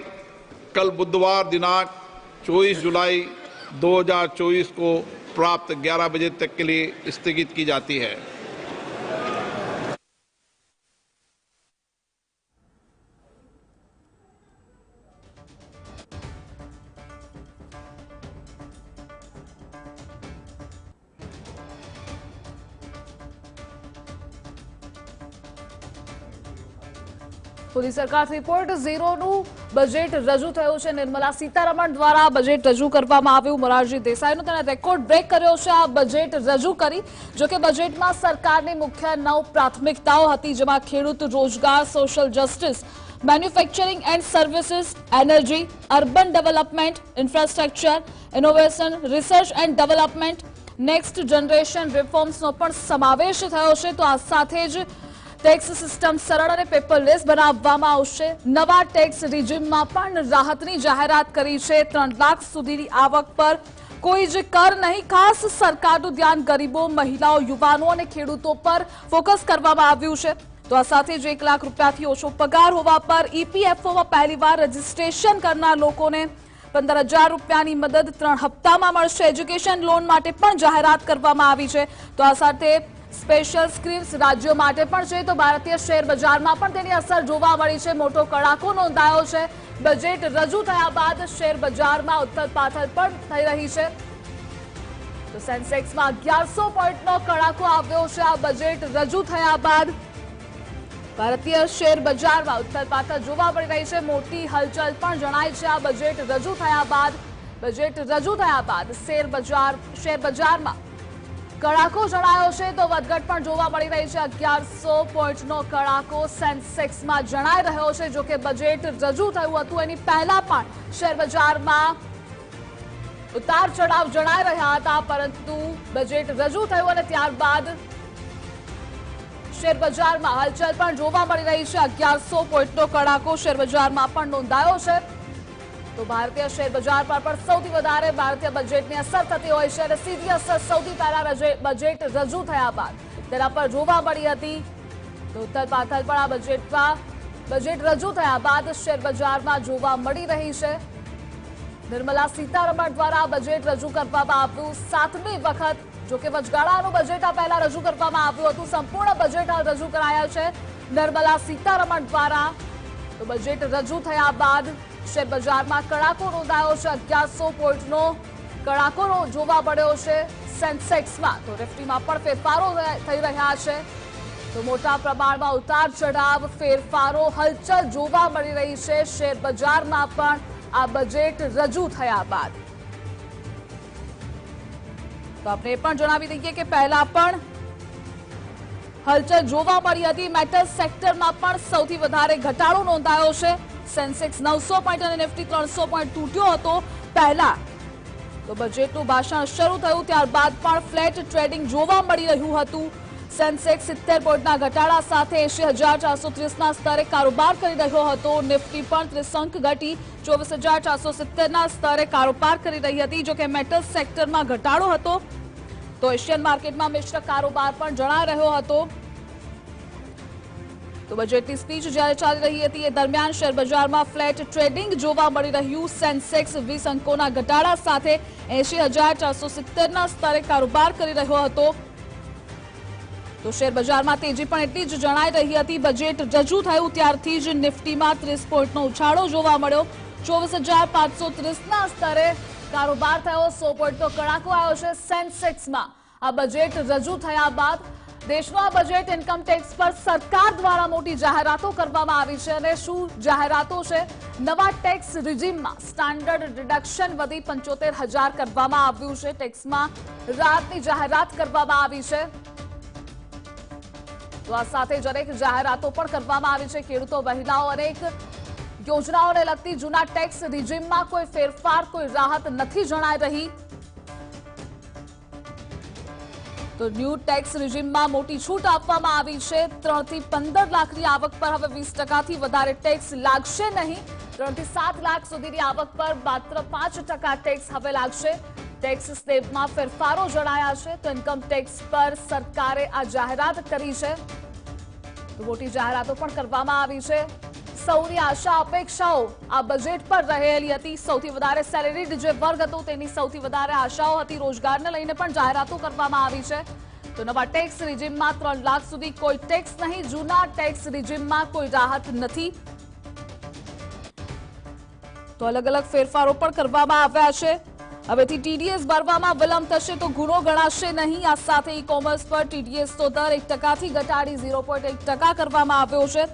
A: कल बुधवार दिनांक 24 जुलाई 2024 को प्राप्त 11 बजे तक के लिए स्थगित की जाती है।
C: મોદી સરકાર 3.0નું બજેટ રજૂ થયું છે। નિર્મલા સીતારમણ દ્વારા બજેટ રજૂ કરવામાં આવ્યું। મોરારજી દેસાઈનો તેણે રેકોર્ડ બ્રેક કર્યો છે આ બજેટ રજૂ કરી। જો કે બજેટમાં સરકારની મુખ્ય 9 પ્રાથમિકતાઓ હતી, જેમાં ખેડૂત, રોજગાર, social justice, manufacturing and services, energy, urban development, infrastructure, innovation, research and development, next generation રિફોર્મ્સનો પણ સમાવેશ થયો છે। તો આ સાથે જ ટેક્સ સિસ્ટમ સરળ અને પેપરલેસ બનાવવામાં આવશે। નવા ટેક્સ રિજીમમાં પણ રાહતની જાહેરાત કરી છે। 3 લાખ સુધીની આવક પર કોઈ જ કર નહીં। ખાસ સરકારનું ધ્યાન ગરીબો, મહિલાઓ, યુવાનો અને ખેડૂતો પર ફોકસ કરવામાં આવ્યું છે। તો આ સાથે જ 1 લાખ રૂપિયાથી ઓછો પગાર હોવા પર ઈપીએફઓમાં પહેલીવાર રજીસ્ટ્રેશન કરનાર લોકોને 15,000 રૂપિયાની મદદ 3 હપ્તામાં મળશે। એજ્યુકેશન લોન માટે પણ જાહેરાત કરવામાં આવી છે। તો આ સાથે સ્પેશિયલ સ્કીમ્સ રાજ્યો માટે પણ છે। તો ભારતીય શેર બજારમાં પણ તેની અસર જોવા મળી છે। મોટો કડાકો નોંધાયો છે। બજેટ રજૂ થયા બાદ શેર બજારમાં ઉથલપાથલ પણ થઈ રહી છે। તો સેન્સેક્સમાં 1100 પોઈન્ટનો કડાકો આવ્યો છે આ બજેટ રજૂ થયા બાદ। ભારતીય શેર બજારમાં ઉથલપાથલ જોવા મળી રહી છે। મોટી હલચલ પણ જણાય છે આ બજેટ રજૂ થયા બાદ। બજેટ રજૂ થયા બાદ શેર બજારમાં કડાકો જણાયો છે। તો વધઘટ પણ જોવા મળી રહી છે। 1100 પોઈન્ટનો કડાકો સેન્સેક્સમાં જણાઈ રહ્યો છે। જો કે બજેટ રજૂ થયું હતું એની પહેલા પણ શેર બજારમાં ઉતાર ચઢાવ જણાઈ રહ્યા હતા, પરંતુ બજેટ રજૂ થયું અને ત્યારબાદ શેર બજારમાં હલચલ પણ જોવા મળી રહી છે। 1100 પોઈન્ટનો કડાકો શેર બજારમાં પણ નોંધાયો છે। તો ભારતીય શેર બજાર પર પણ સૌથી વધારે ભારતીય બજેટની અસર થતી હોય છે અને સીધી અસર સૌથી પહેલા બજેટ રજૂ થયા બાદ તેના પર જોવા મળી હતી। તો ઉથલપાથલ પણ આ બજેટ રજૂ થયા બાદ શેર બજારમાં જોવા મળી રહી છે। નિર્મલા સીતારમણ દ્વારા બજેટ રજૂ કરવામાં આવ્યું 7મી વખત। જો કે વચગાળાનું બજેટ આ પહેલા રજૂ કરવામાં આવ્યું હતું। સંપૂર્ણ બજેટ હાલ રજૂ કરાયા છે નિર્મલા સીતારમણ દ્વારા। તો બજેટ રજૂ થયા બાદ શેર બજારમાં કડાકો નોંધાયો છે। 1100 પોઈન્ટનો કડાકો જોવા મળ્યો છે। સેન્સેક્સમાં, તો નિફ્ટીમાં પણ ફેરફારો થઈ રહ્યા છે। તો મોટા પ્રમાણમાં ઉતાર ચઢાવ, ફેરફારો, હલચલ જોવા મળી રહી છે શેર બજારમાં પણ આ બજેટ રજૂ થયા બાદ। તો આપણે એ પણ જણાવી દઈએ કે પહેલા પણ હલચલ જોવા મળી હતી। મેટલ સેક્ટરમાં પણ સૌથી વધારે ઘટાડો નોંધાયો છે। સેન્સેક્સ 900 પોઈન્ટ અને નિફ્ટી 300 પોઈન્ટ તૂટ્યો હતો પહેલા। તો બજેટનું ભાષણ શરૂ થયું ત્યારબાદ પણ ફ્લેટ ટ્રેડિંગ જોવા મળી રહ્યું હતું। સેન્સેક્સ 70 પોઈન્ટના ઘટાડા સાથે 80,430ના સ્તરે કારોબાર કરી રહ્યો હતો। નિફ્ટી પણ 30 અંક ઘટી 24,470ના સ્તરે કારોબાર કરી રહી હતી। જો કે મેટલ સેક્ટરમાં ઘટાડો હતો તો એશિયન માર્કેટમાં મિશ્ર કારોબાર પણ જણાઈ રહ્યો હતો। તો બજેટની સ્પીચ જ્યારે ચાલી રહી હતી એ દરમિયાન શેર બજારમાં ફ્લેટ ટ્રેડિંગ જોવા મળી રહ્યું। સેન્સેક્સ 20 અંકોના ઘટાડા સાથે 80,470ના સ્તરે કારોબાર કરી રહ્યો હતો। તો શેર બજારમાં તેજી પણ એટલી જ જણાઈ રહી હતી। બજેટ રજૂ થયું ત્યારથી જ નિફ્ટીમાં 30 પોઈન્ટનો ઉછાળો જોવા મળ્યો। 24,530ના સ્તરે કારોબાર થયો। 100 પોઈન્ટનો કડાકો આવ્યો છે સેન્સેક્સમાં આ બજેટ રજૂ થયા બાદ। દેશનું આ બજેટ ઇન્કમ ટેક્સ પર સરકાર દ્વારા મોટી જાહેરાતો કરવામાં આવી છે। અને શું જાહેરાતો છે? નવા ટેક્સ રિજીમમાં સ્ટાન્ડર્ડ ડિડક્શન વધી 75,000 કરવામાં આવ્યું છે। ટેક્સમાં રાહતની જાહેરાત કરવામાં આવી છે। તો આ સાથે જ અનેક જાહેરાતો પણ કરવામાં આવી છે। ખેડૂતો, મહિલાઓ, અનેક યોજનાઓને લગતી જૂના ટેક્સ રિજીમમાં કોઈ ફેરફાર, કોઈ રાહત નથી જણાઈ રહી। તો ન્યૂ ટેક્સ રિજીમમાં મોટી છૂટ આપવામાં આવી છે। 3 થી 15 લાખની આવક પર હવે 20% વધારે ટેક્સ લાગશે નહીં। 3 થી 7 લાખ સુધીની આવક પર માત્ર 5% ટેક્સ હવે લાગશે। ટેક્સ સ્લેબમાં ફેરફારો જણાયા છે। તો ઇન્કમ ટેક્સ પર સરકારે આ જાહેરાત કરી છે। તો મોટી જાહેરાતો પણ કરવામાં આવી છે। સૌની આશા અપેક્ષાઓ આ બજેટ પર રહેલી હતી। સૌથી વધારે સેલેરીડ જે વર્ગ હતો તેની સૌથી વધારે આશાઓ હતી। રોજગારને લઈને પણ જાહેરાતો કરવામાં આવી છે। તો નવા ટેક્સ રિજીમમાં 3 લાખ સુધી કોઈ ટેક્સ નહીં। જૂના ટેક્સ રિજીમમાં કોઈ રાહત નથી। તો અલગ અલગ ફેરફારો પણ કરવામાં આવ્યા છે। હવેથી ટીડીએસ ભરવામાં વિલંબ થશે તો ગુનો ગણાશે નહીં। આ સાથે ઈ કોમર્સ પર ટીડીએસનો દર 1% ઘટાડી 0.1% કરવામાં આવ્યો છે।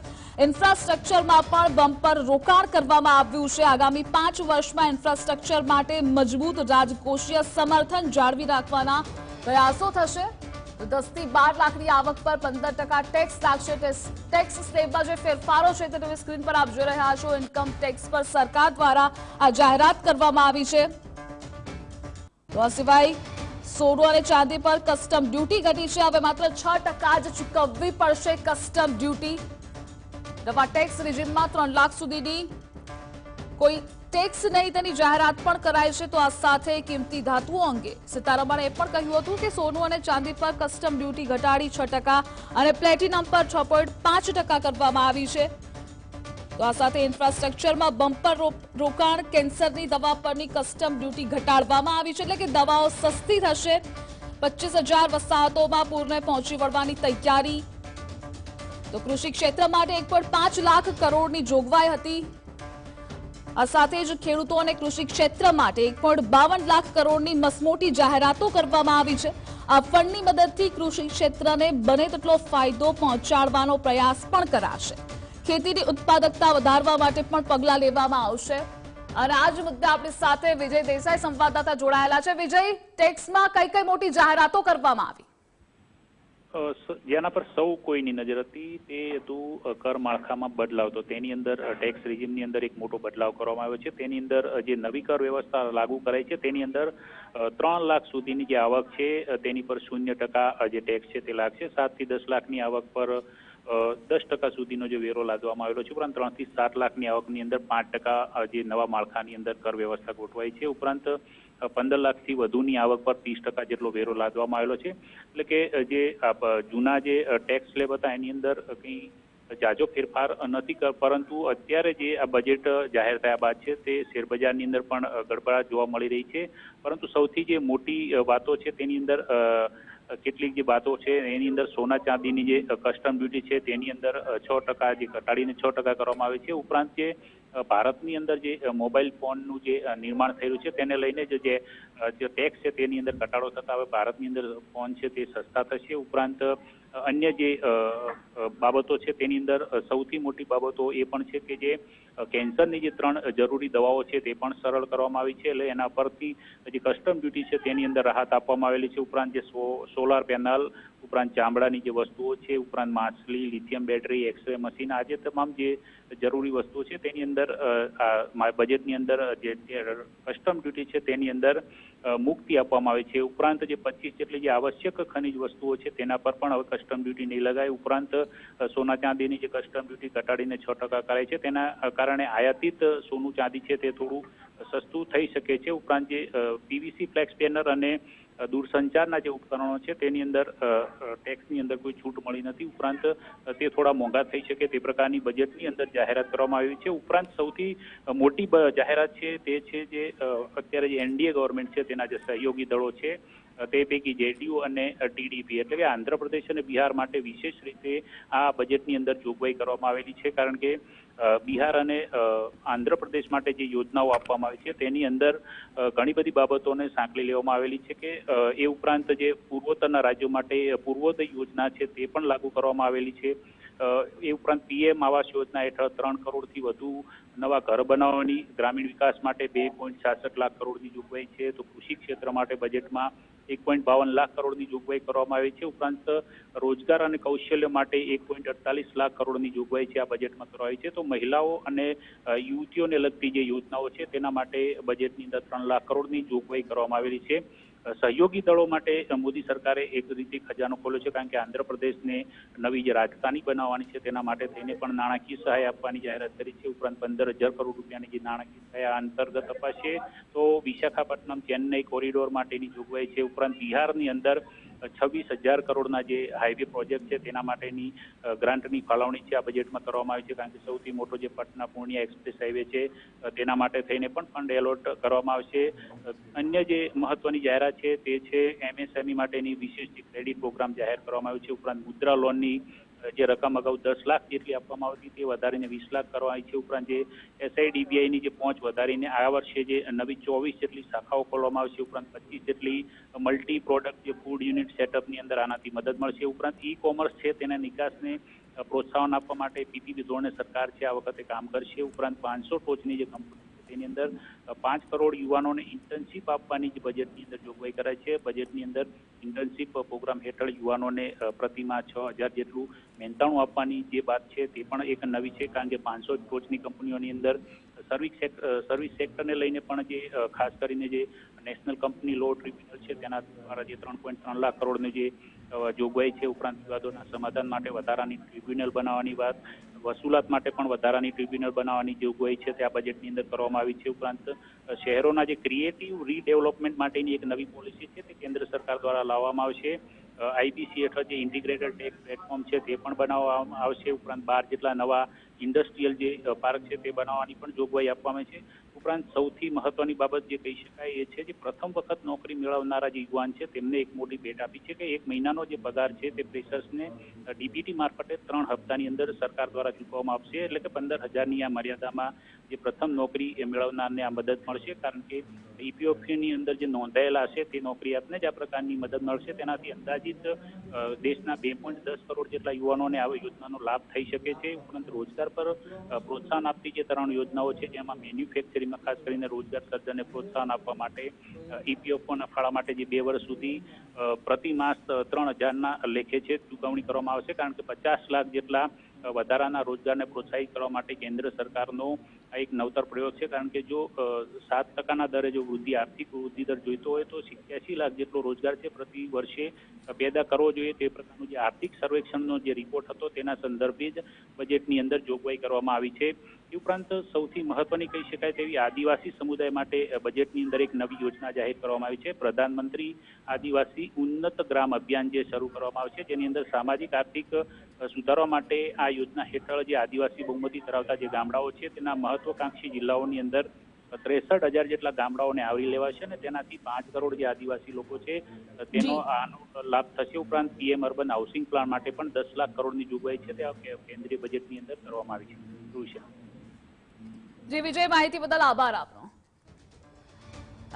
C: ઇન્ફ્રાસ્ટ્રક્ચરમાં પણ બમ્પર રોકાણ કરવામાં આવ્યું છે। આગામી 5 વર્ષમાં ઇન્ફ્રાસ્ટ્રક્ચર માટે મજબૂત રાજકોષીય સમર્થન જાળવી રાખવાના પ્રયાસો થશે। 10 થી 12 લાખની આવક પર 15% ટેક્સ લાગશે। ટેક્સ સ્લેબમાં જે ફેરફારો છે તે સ્ક્રીન પર આપ જોઈ રહ્યા છો। ઇન્કમ ટેક્સ પર સરકાર દ્વારા આ જાહેરાત કરવામાં આવી છે। તો આ સિવાય સોનું અને ચાંદી પર કસ્ટમ ડ્યુટી ઘટી છે। હવે માત્ર 6% જ ચૂકવવી પડશે કસ્ટમ ડ્યુટી। નવા ટેક્સ રિજીમમાં 3 લાખ સુધીની કોઈ ટેક્સ નહીં તેની જાહેરાત પણ કરાઈ છે। તો આ સાથે કિંમતી ધાતુઓ અંગે સીતારમણે એ પણ કહ્યું હતું કે સોનું અને ચાંદી પર કસ્ટમ ડ્યુટી ઘટાડી 6% અને પ્લેટિનમ પર 6.5% કરવામાં આવી છે। તો આ સાથે ઇન્ફ્રાસ્ટ્રક્ચરમાં બમ્પર રોકાણ, કેન્સરની દવા પરની કસ્ટમ ડ્યુટી ઘટાડવામાં આવી છે। એટલે કે દવાઓ સસ્તી થશે। 25,000 વસાહતોમાં પૂરને પહોંચી વળવાની તૈયારી। તો કૃષિ ક્ષેત્ર માટે 1.5 લાખ કરોડની જોગવાઈ હતી। આ સાથે જ ખેડૂતો અને કૃષિ ક્ષેત્ર માટે 1.52 લાખ કરોડની મસમોટી જાહેરાતો કરવામાં આવી છે। આ ફંડની મદદથી કૃષિ ક્ષેત્રને બને તેટલો ફાયદો પહોંચાડવાનો પ્રયાસ પણ કરાશે। ખેતીની ઉત્પાદકતા વધારવા માટે પણ પગલાં લેવામાં આવશે। અને આ જ મુદ્દે આપણી સાથે વિજય દેસાઈ સંવાદદાતા જોડાયેલા છે। વિજય, ટેક્સમાં કઈ મોટી જાહેરાતો કરવામાં આવી?
D: જેના પર સૌ કોઈની નજર હતી તે હતું કર માળખામાં બદલાવ। તો તેની અંદર ટેક્સ રિજીમની અંદર એક મોટો બદલાવ કરવામાં આવ્યો છે। તેની અંદર જે નવી કર વ્યવસ્થા લાગુ કરાઈ છે તેની અંદર 3 લાખ સુધીની જે આવક છે તેની પર 0% જે ટેક્સ છે તે લાગશે। 7 થી 10 લાખની આવક પર 10% સુધીનો જે વેરો લાદવામાં આવેલો છે। ઉપરાંત 3 થી 7 લાખની આવકની અંદર 5% જે નવા માળખાની અંદર કર વ્યવસ્થા ગોઠવાઈ છે। ઉપરાંત 15 લાખથી વધુની આવક પર 30% જેટલો વેરો લાદવામાં આવેલો છે। એટલે કે જે જૂના જે ટેક્સ સ્લેબ હતા એની અંદર કંઈ જાજો ફેરફાર નથી, પરંતુ અત્યારે જે આ બજેટ જાહેર થયા બાદ છે તે શેરબજારની અંદર પણ ગડબડાટ જોવા મળી રહી છે। પરંતુ સૌથી જે મોટી વાતો છે તેની અંદર કેટલીક જે બાતો છે એની અંદર સોના ચાંદીની જે કસ્ટમ ડ્યુટી છે તેની અંદર 6% જે ઘટાડીને 6% કરવામાં આવે છે। ઉપરાંત જે ભારતની અંદર જે મોબાઈલ ફોનનું જે નિર્માણ થયું છે તેને લઈને જે ટેક્સ છે તેની અંદર ઘટાડો થતા હવે ભારતની અંદર ફોન છે તે સસ્તા થશે। ઉપરાંત અન્ય જે બાબતો છે તેની અંદર સૌથી મોટી બાબતો એ પણ છે કે જે કેન્સરની જે 3 જરૂરી દવાઓ છે તે પણ સરળ કરવામાં આવી છે, એટલે એના પરથી જે કસ્ટમ ડ્યુટી છે તેની અંદર રાહત આપવામાં આવેલી છે। ઉપરાંત જે સોલાર પેનલ, ઉપરાંત ચામડાની જે વસ્તુઓ છે, ઉપરાંત માછલી, લિથિયમ બેટરી, એક્સરે મશીન, આ જે તમામ જે જરૂરી વસ્તુઓ છે તેની અંદર બજેટની અંદર જે કસ્ટમ ડ્યુટી છે તેની અંદર મુક્તિ આપવામાં આવે છે। ઉપરાંત જે 25 જેટલી જે આવશ્યક ખનિજ વસ્તુઓ છે તેના પર પણ હવે કસ્ટમ ડ્યુટી નહીં લગાય। ઉપરાંત સોના ચાંદીની જે કસ્ટમ ડ્યુટી ઘટાડીને 6% કરાય છે તેના કારણે આયાતિત સોનું ચાંદી છે તે થોડું સસ્તું થઈ શકે છે। ઉપરાંત જે પીવીસી ફ્લેક્સ પેનર અને દૂરસંચારના જે ઉપકરણો છે તેની અંદર ટેક્સની અંદર કોઈ છૂટ મળી નથી। ઉપરાંત તે થોડા મોંઘા થઈ શકે તે પ્રકારની બજેટની અંદર જાહેરાત કરવામાં આવી છે। ઉપરાંત સૌથી મોટી જાહેરાત છે તે છે જે અત્યારે જે એનડીએ ગવર્મેન્ટ છે તેના જે સહયોગી દળો છે તે પૈકી જેડીયુ અને ટીડીપી એટલે કે આંધ્રપ્રદેશ અને બિહાર માટે વિશેષ રીતે આ બજેટની અંદર જોગવાઈ કરવામાં આવેલી છે, કારણ કે બિહાર અને આંધ્રપ્રદેશ માટે જે યોજનાઓ આપવામાં આવી છે તેની અંદર ઘણી બધી બાબતોને સાંકળી લેવામાં આવેલી છે કે એ ઉપરાંત જે પૂર્વોત્તરના રાજ્યો માટે પૂર્વોદય યોજના છે તે પણ લાગુ કરવામાં આવેલી છે। એ ઉપરાંત પીએમ આવાસ યોજના હેઠળ 3 કરોડથી વધુ નવા ઘર બનાવવાની, ગ્રામીણ વિકાસ માટે 2.66 લાખ કરોડની જોગવાઈ છે। તો કૃષિ ક્ષેત્ર માટે બજેટમાં 1.52 લાખ કરોડની જોગવાઈ કરવામાં આવી છે। ઉપરાંત રોજગાર અને કૌશલ્ય માટે 1.48 લાખ કરોડની જોગવાઈ છે આ બજેટમાં કરવામાં આવી છે। તો મહિલાઓ અને યુવતીઓને લગતી જે યોજનાઓ છે તેના માટે બજેટની અંદર 3 લાખ કરોડની જોગવાઈ કરવામાં આવેલી છે। સહયોગી દળો માટે મોદી સરકારે એક રીતે ખજાનો ખોલ્યો છે, કારણ કે આંધ્રપ્રદેશને નવી જે રાજધાની બનાવવાની છે તેના માટે થઈને પણ નાણાકીય સહાય આપવાની જાહેરાત કરી છે। ઉપરાંત 15,000 કરોડ રૂપિયાની જે નાણાકીય સહાય અંતર્ગત અપાશે। તો વિશાખાપટ્ટનમ ચેન્નઈ કોરિડોર માટેની જોગવાઈ છે। ઉપરાંત બિહારની અંદર 26,000 કરોડના જે હાઈવે પ્રોજેક્ટ છે તેના માટેની ગ્રાન્ટની ફાળવણી છે આ બજેટમાં કરવામાં આવી છે, કારણ કે સૌથી મોટો જે પટના પૂર્ણિયા એક્સપ્રેસ હાઈવે છે તેના માટે થઈને પણ ફંડ એલોટ કરવામાં આવશે। અન્ય જે મહત્વની જાહેરાત છે તે છે એમએસએમઈ માટેની વિશેષ ક્રેડિટ પ્રોગ્રામ જાહેર કરવામાં આવ્યો છે। ઉપરાંત મુદ્રા લોનની જે રકમ અગાઉ 10 લાખ જેટલી આપવામાં આવતી તે વધારીને 20 લાખ કરવામાં આવી છે। ઉપરાંત જે એસઆઈડીબીઆઈની જે પહોંચ વધારીને આ વર્ષે જે નવી 24 જેટલી શાખાઓ ખોલવામાં આવશે। ઉપરાંત 25 જેટલી મલ્ટી પ્રોડક્ટ જે ફૂડ યુનિટ સેટઅપની અંદર આનાથી મદદ મળશે। ઉપરાંત ઈ કોમર્સ છે તેના નિકાસને પ્રોત્સાહન આપવા માટે પીપીપી ધોરણે સરકાર છે આ વખતે કામ કરશે। ઉપરાંત 500 ટોચની જે કંપની તેની અંદર 5 કરોડ યુવાનોને ઇન્ટર્નશીપ આપવાની જે બજેટની અંદર જોગવાઈ કરાય છે। બજેટની અંદર ઇન્ટર્નશીપ પ્રોગ્રામ હેઠળ યુવાનોને પ્રતિમાહ 6,000 જેટલું મહેનતાણું આપવાની જે વાત છે તે પણ એક નવી છે, કારણ કે 500 ટોચની કંપનીઓની અંદર સર્વિસ સેક્ટરને લઈને પણ જે ખાસ કરીને જે નેશનલ કંપની લો ટ્રિબ્યુનલ છે તેના દ્વારા જે 3.3 લાખ કરોડની જે જોગવાઈ છે। ઉપરાંત વિવાદોના સમાધાન માટે વધારાની ટ્રિબ્યુનલ બનાવવાની વાત, વસૂલાત માટે પણ વધારાની ટ્રિબ્યુનલ બનાવવાની જોગવાઈ છે તે આ બજેટની અંદર કરવામાં આવી છે। ઉપરાંત શહેરોના જે ક્રિએટિવ રીડેવલપમેન્ટ માટેની એક નવી પોલિસી છે તે કેન્દ્ર સરકાર દ્વારા લાવવામાં આવશે। આઈબીસી હેઠળ જે ઇન્ટિગ્રેટેડ ટેક્સ પ્લેટફોર્મ છે તે પણ બનાવવામાં આવશે। ઉપરાંત 12 જેટલા નવા ઇન્ડસ્ટ્રીયલ જે પાર્ક છે તે બનાવવાની પણ જોગવાઈ આપવામાં છે। ઉપરાંત સૌથી મહત્વની બાબત જે કહી શકાય એ છે જે પ્રથમ વખત નોકરી મેળવનારા જે યુવાન છે તેમને એક મોટી ભેટ આપી છે કે 1 મહિનાનો જે પગાર છે તે ફ્રેશર્સને ડીબીટી મારફતે 3 હપ્તાની અંદર સરકાર દ્વારા ચૂકવવામાં આવશે। એટલે કે 15,000ની આ મર્યાદામાં જે પ્રથમ નોકરી મેળવનારને આ મદદ મળશે, કારણ કે ઈપીએફની અંદર જે નોંધાયેલા હશે તે નોકરિયાતને જ આ પ્રકારની મદદ મળશે। તેનાથી અંદાજિત દેશના 2.10 કરોડ જેટલા યુવાનોને આ યોજનાનો લાભ થઈ શકે છે। ઉપરાંત રોજગાર પર પ્રોત્સાહન આપતી જે 3 યોજનાઓ છે જેમાં મેન્યુફેક્ચરિંગમાં ખાસ કરીને રોજગાર સર્જનને પ્રોત્સાહન આપવા માટે ઈપીએફઓના ફાળા માટે જે 2 વર્ષ સુધી પ્રતિ માસ 3,000ના લેખે છે ચૂકવણી કરવામાં આવશે, કારણ કે 50 લાખ જેટલા વધારાના રોજગારને પ્રોત્સાહિત કરવા માટે કેન્દ્ર સરકારનો આ એક નવતર પ્રયોગ છે। કારણ કે જો 7% દરે જો આર્થિક વૃદ્ધિ દર જોઈતો હોય તો 87 લાખ જેટલો રોજગાર છે પ્રતિ વર્ષે પેદા કરવો જોઈએ। તે પ્રકારનું જે આર્થિક સર્વેક્ષણનો જે રિપોર્ટ હતો તેના સંદર્ભે જ બજેટની અંદર જોગવાઈ કરવામાં આવી છે। એ ઉપરાંત સૌથી મહત્વની કહી શકાય તેવી આદિવાસી સમુદાય માટે બજેટની અંદર એક નવી યોજના જાહેર કરવામાં આવી છે। પ્રધાનમંત્રી આદિવાસી ઉન્નત ગ્રામ અભિયાન જે શરૂ કરવામાં આવશે, જેની અંદર સામાજિક આર્થિક સુધારવા માટે આ યોજના હેઠળ જે આદિવાસી બહુમતી ધરાવતા જે ગામડાઓ છે તેના મહત્વાકાંક્ષી જિલ્લાઓની અંદર 63,000 જેટલા ગામડાઓને આવરી લેવા છે અને તેનાથી 5 કરોડ જે આદિવાસી લોકો છે તેનો આનો લાભ થશે. ઉપરાંત પીએમ અર્બન હાઉસિંગ પ્લાન માટે પણ 10 લાખ કરોડની જોગવાઈ છે તે કેન્દ્રીય બજેટની અંદર કરવામાં આવી છે.
C: જી વિજય, માહિતી બદલ આભાર આપનો.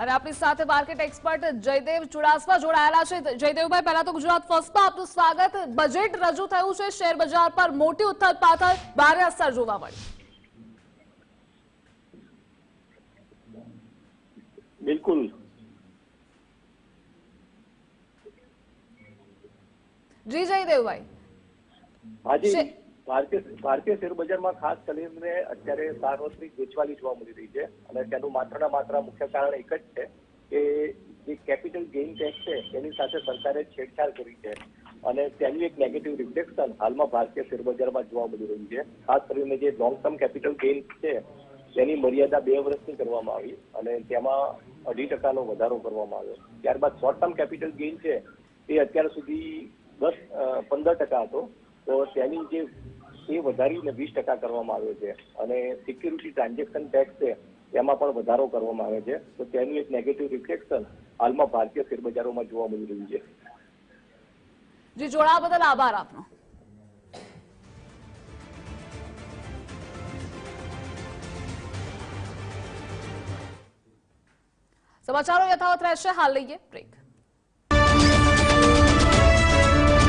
C: અને આપણી સાથે માર્કેટ એક્સપર્ટ જયદેવ ચુડાસમા જોડાયેલા છે. જયદેવભાઈ, પહેલા તો ગુજરાત ફર્સ્ટમાં આપનું સ્વાગત. બજેટ રજૂ થયું છે, શેર બજાર પર મોટી ઉથલ પાથલ, ભારે અસર જોવા મળી.
E: બિલકુલ
C: જી જયદેવભાઈ.
E: હાજી, ભારતીય શેર બજારમાં ખાસ કરીને અત્યારે સાર્વત્રિક વેચવાલી જોવા મળી રહી છે અને તેનું માત્ર મુખ્ય કારણ એક જ છે કે જે કેપિટલ ગેઇન ટેક્સ છે તેની સાથે સરકારે છેડછાડ કરી છે અને તેનું એક નેગેટિવ રિફ્લેક્શન હાલમાં ભારતીય શેર બજારમાં જોવા મળી રહ્યું છે. ખાસ કરીને જે લોંગ ટર્મ કેપિટલ ગેઇન છે તેની મર્યાદા 2 વર્ષની કરવામાં આવી અને તેમાં 2.5% વધારો કરવામાં આવ્યો. ત્યારબાદ શોર્ટ ટર્મ કેપિટલ ગેઇન છે તે અત્યાર સુધી 15% હતો, તો તેની જે એ વધારીને 20% કરવામાં આવ્યો છે અને સિક્યુરિટી ટ્રાન્ઝેક્શન ટેક્સ છે એમાં પણ વધારો કરવામાં આવે છે. તો તેનું એક નેગેટિવ રિફ્લેક્શન હાલમાં ભારતીય શેર બજારોમાં જોવા મળી રહ્યું છે.
C: જી, જોડાવા બદલ આભાર આપનો. સમાચારો યથાવત રહેશે, હાલ લઈએ બ્રેક.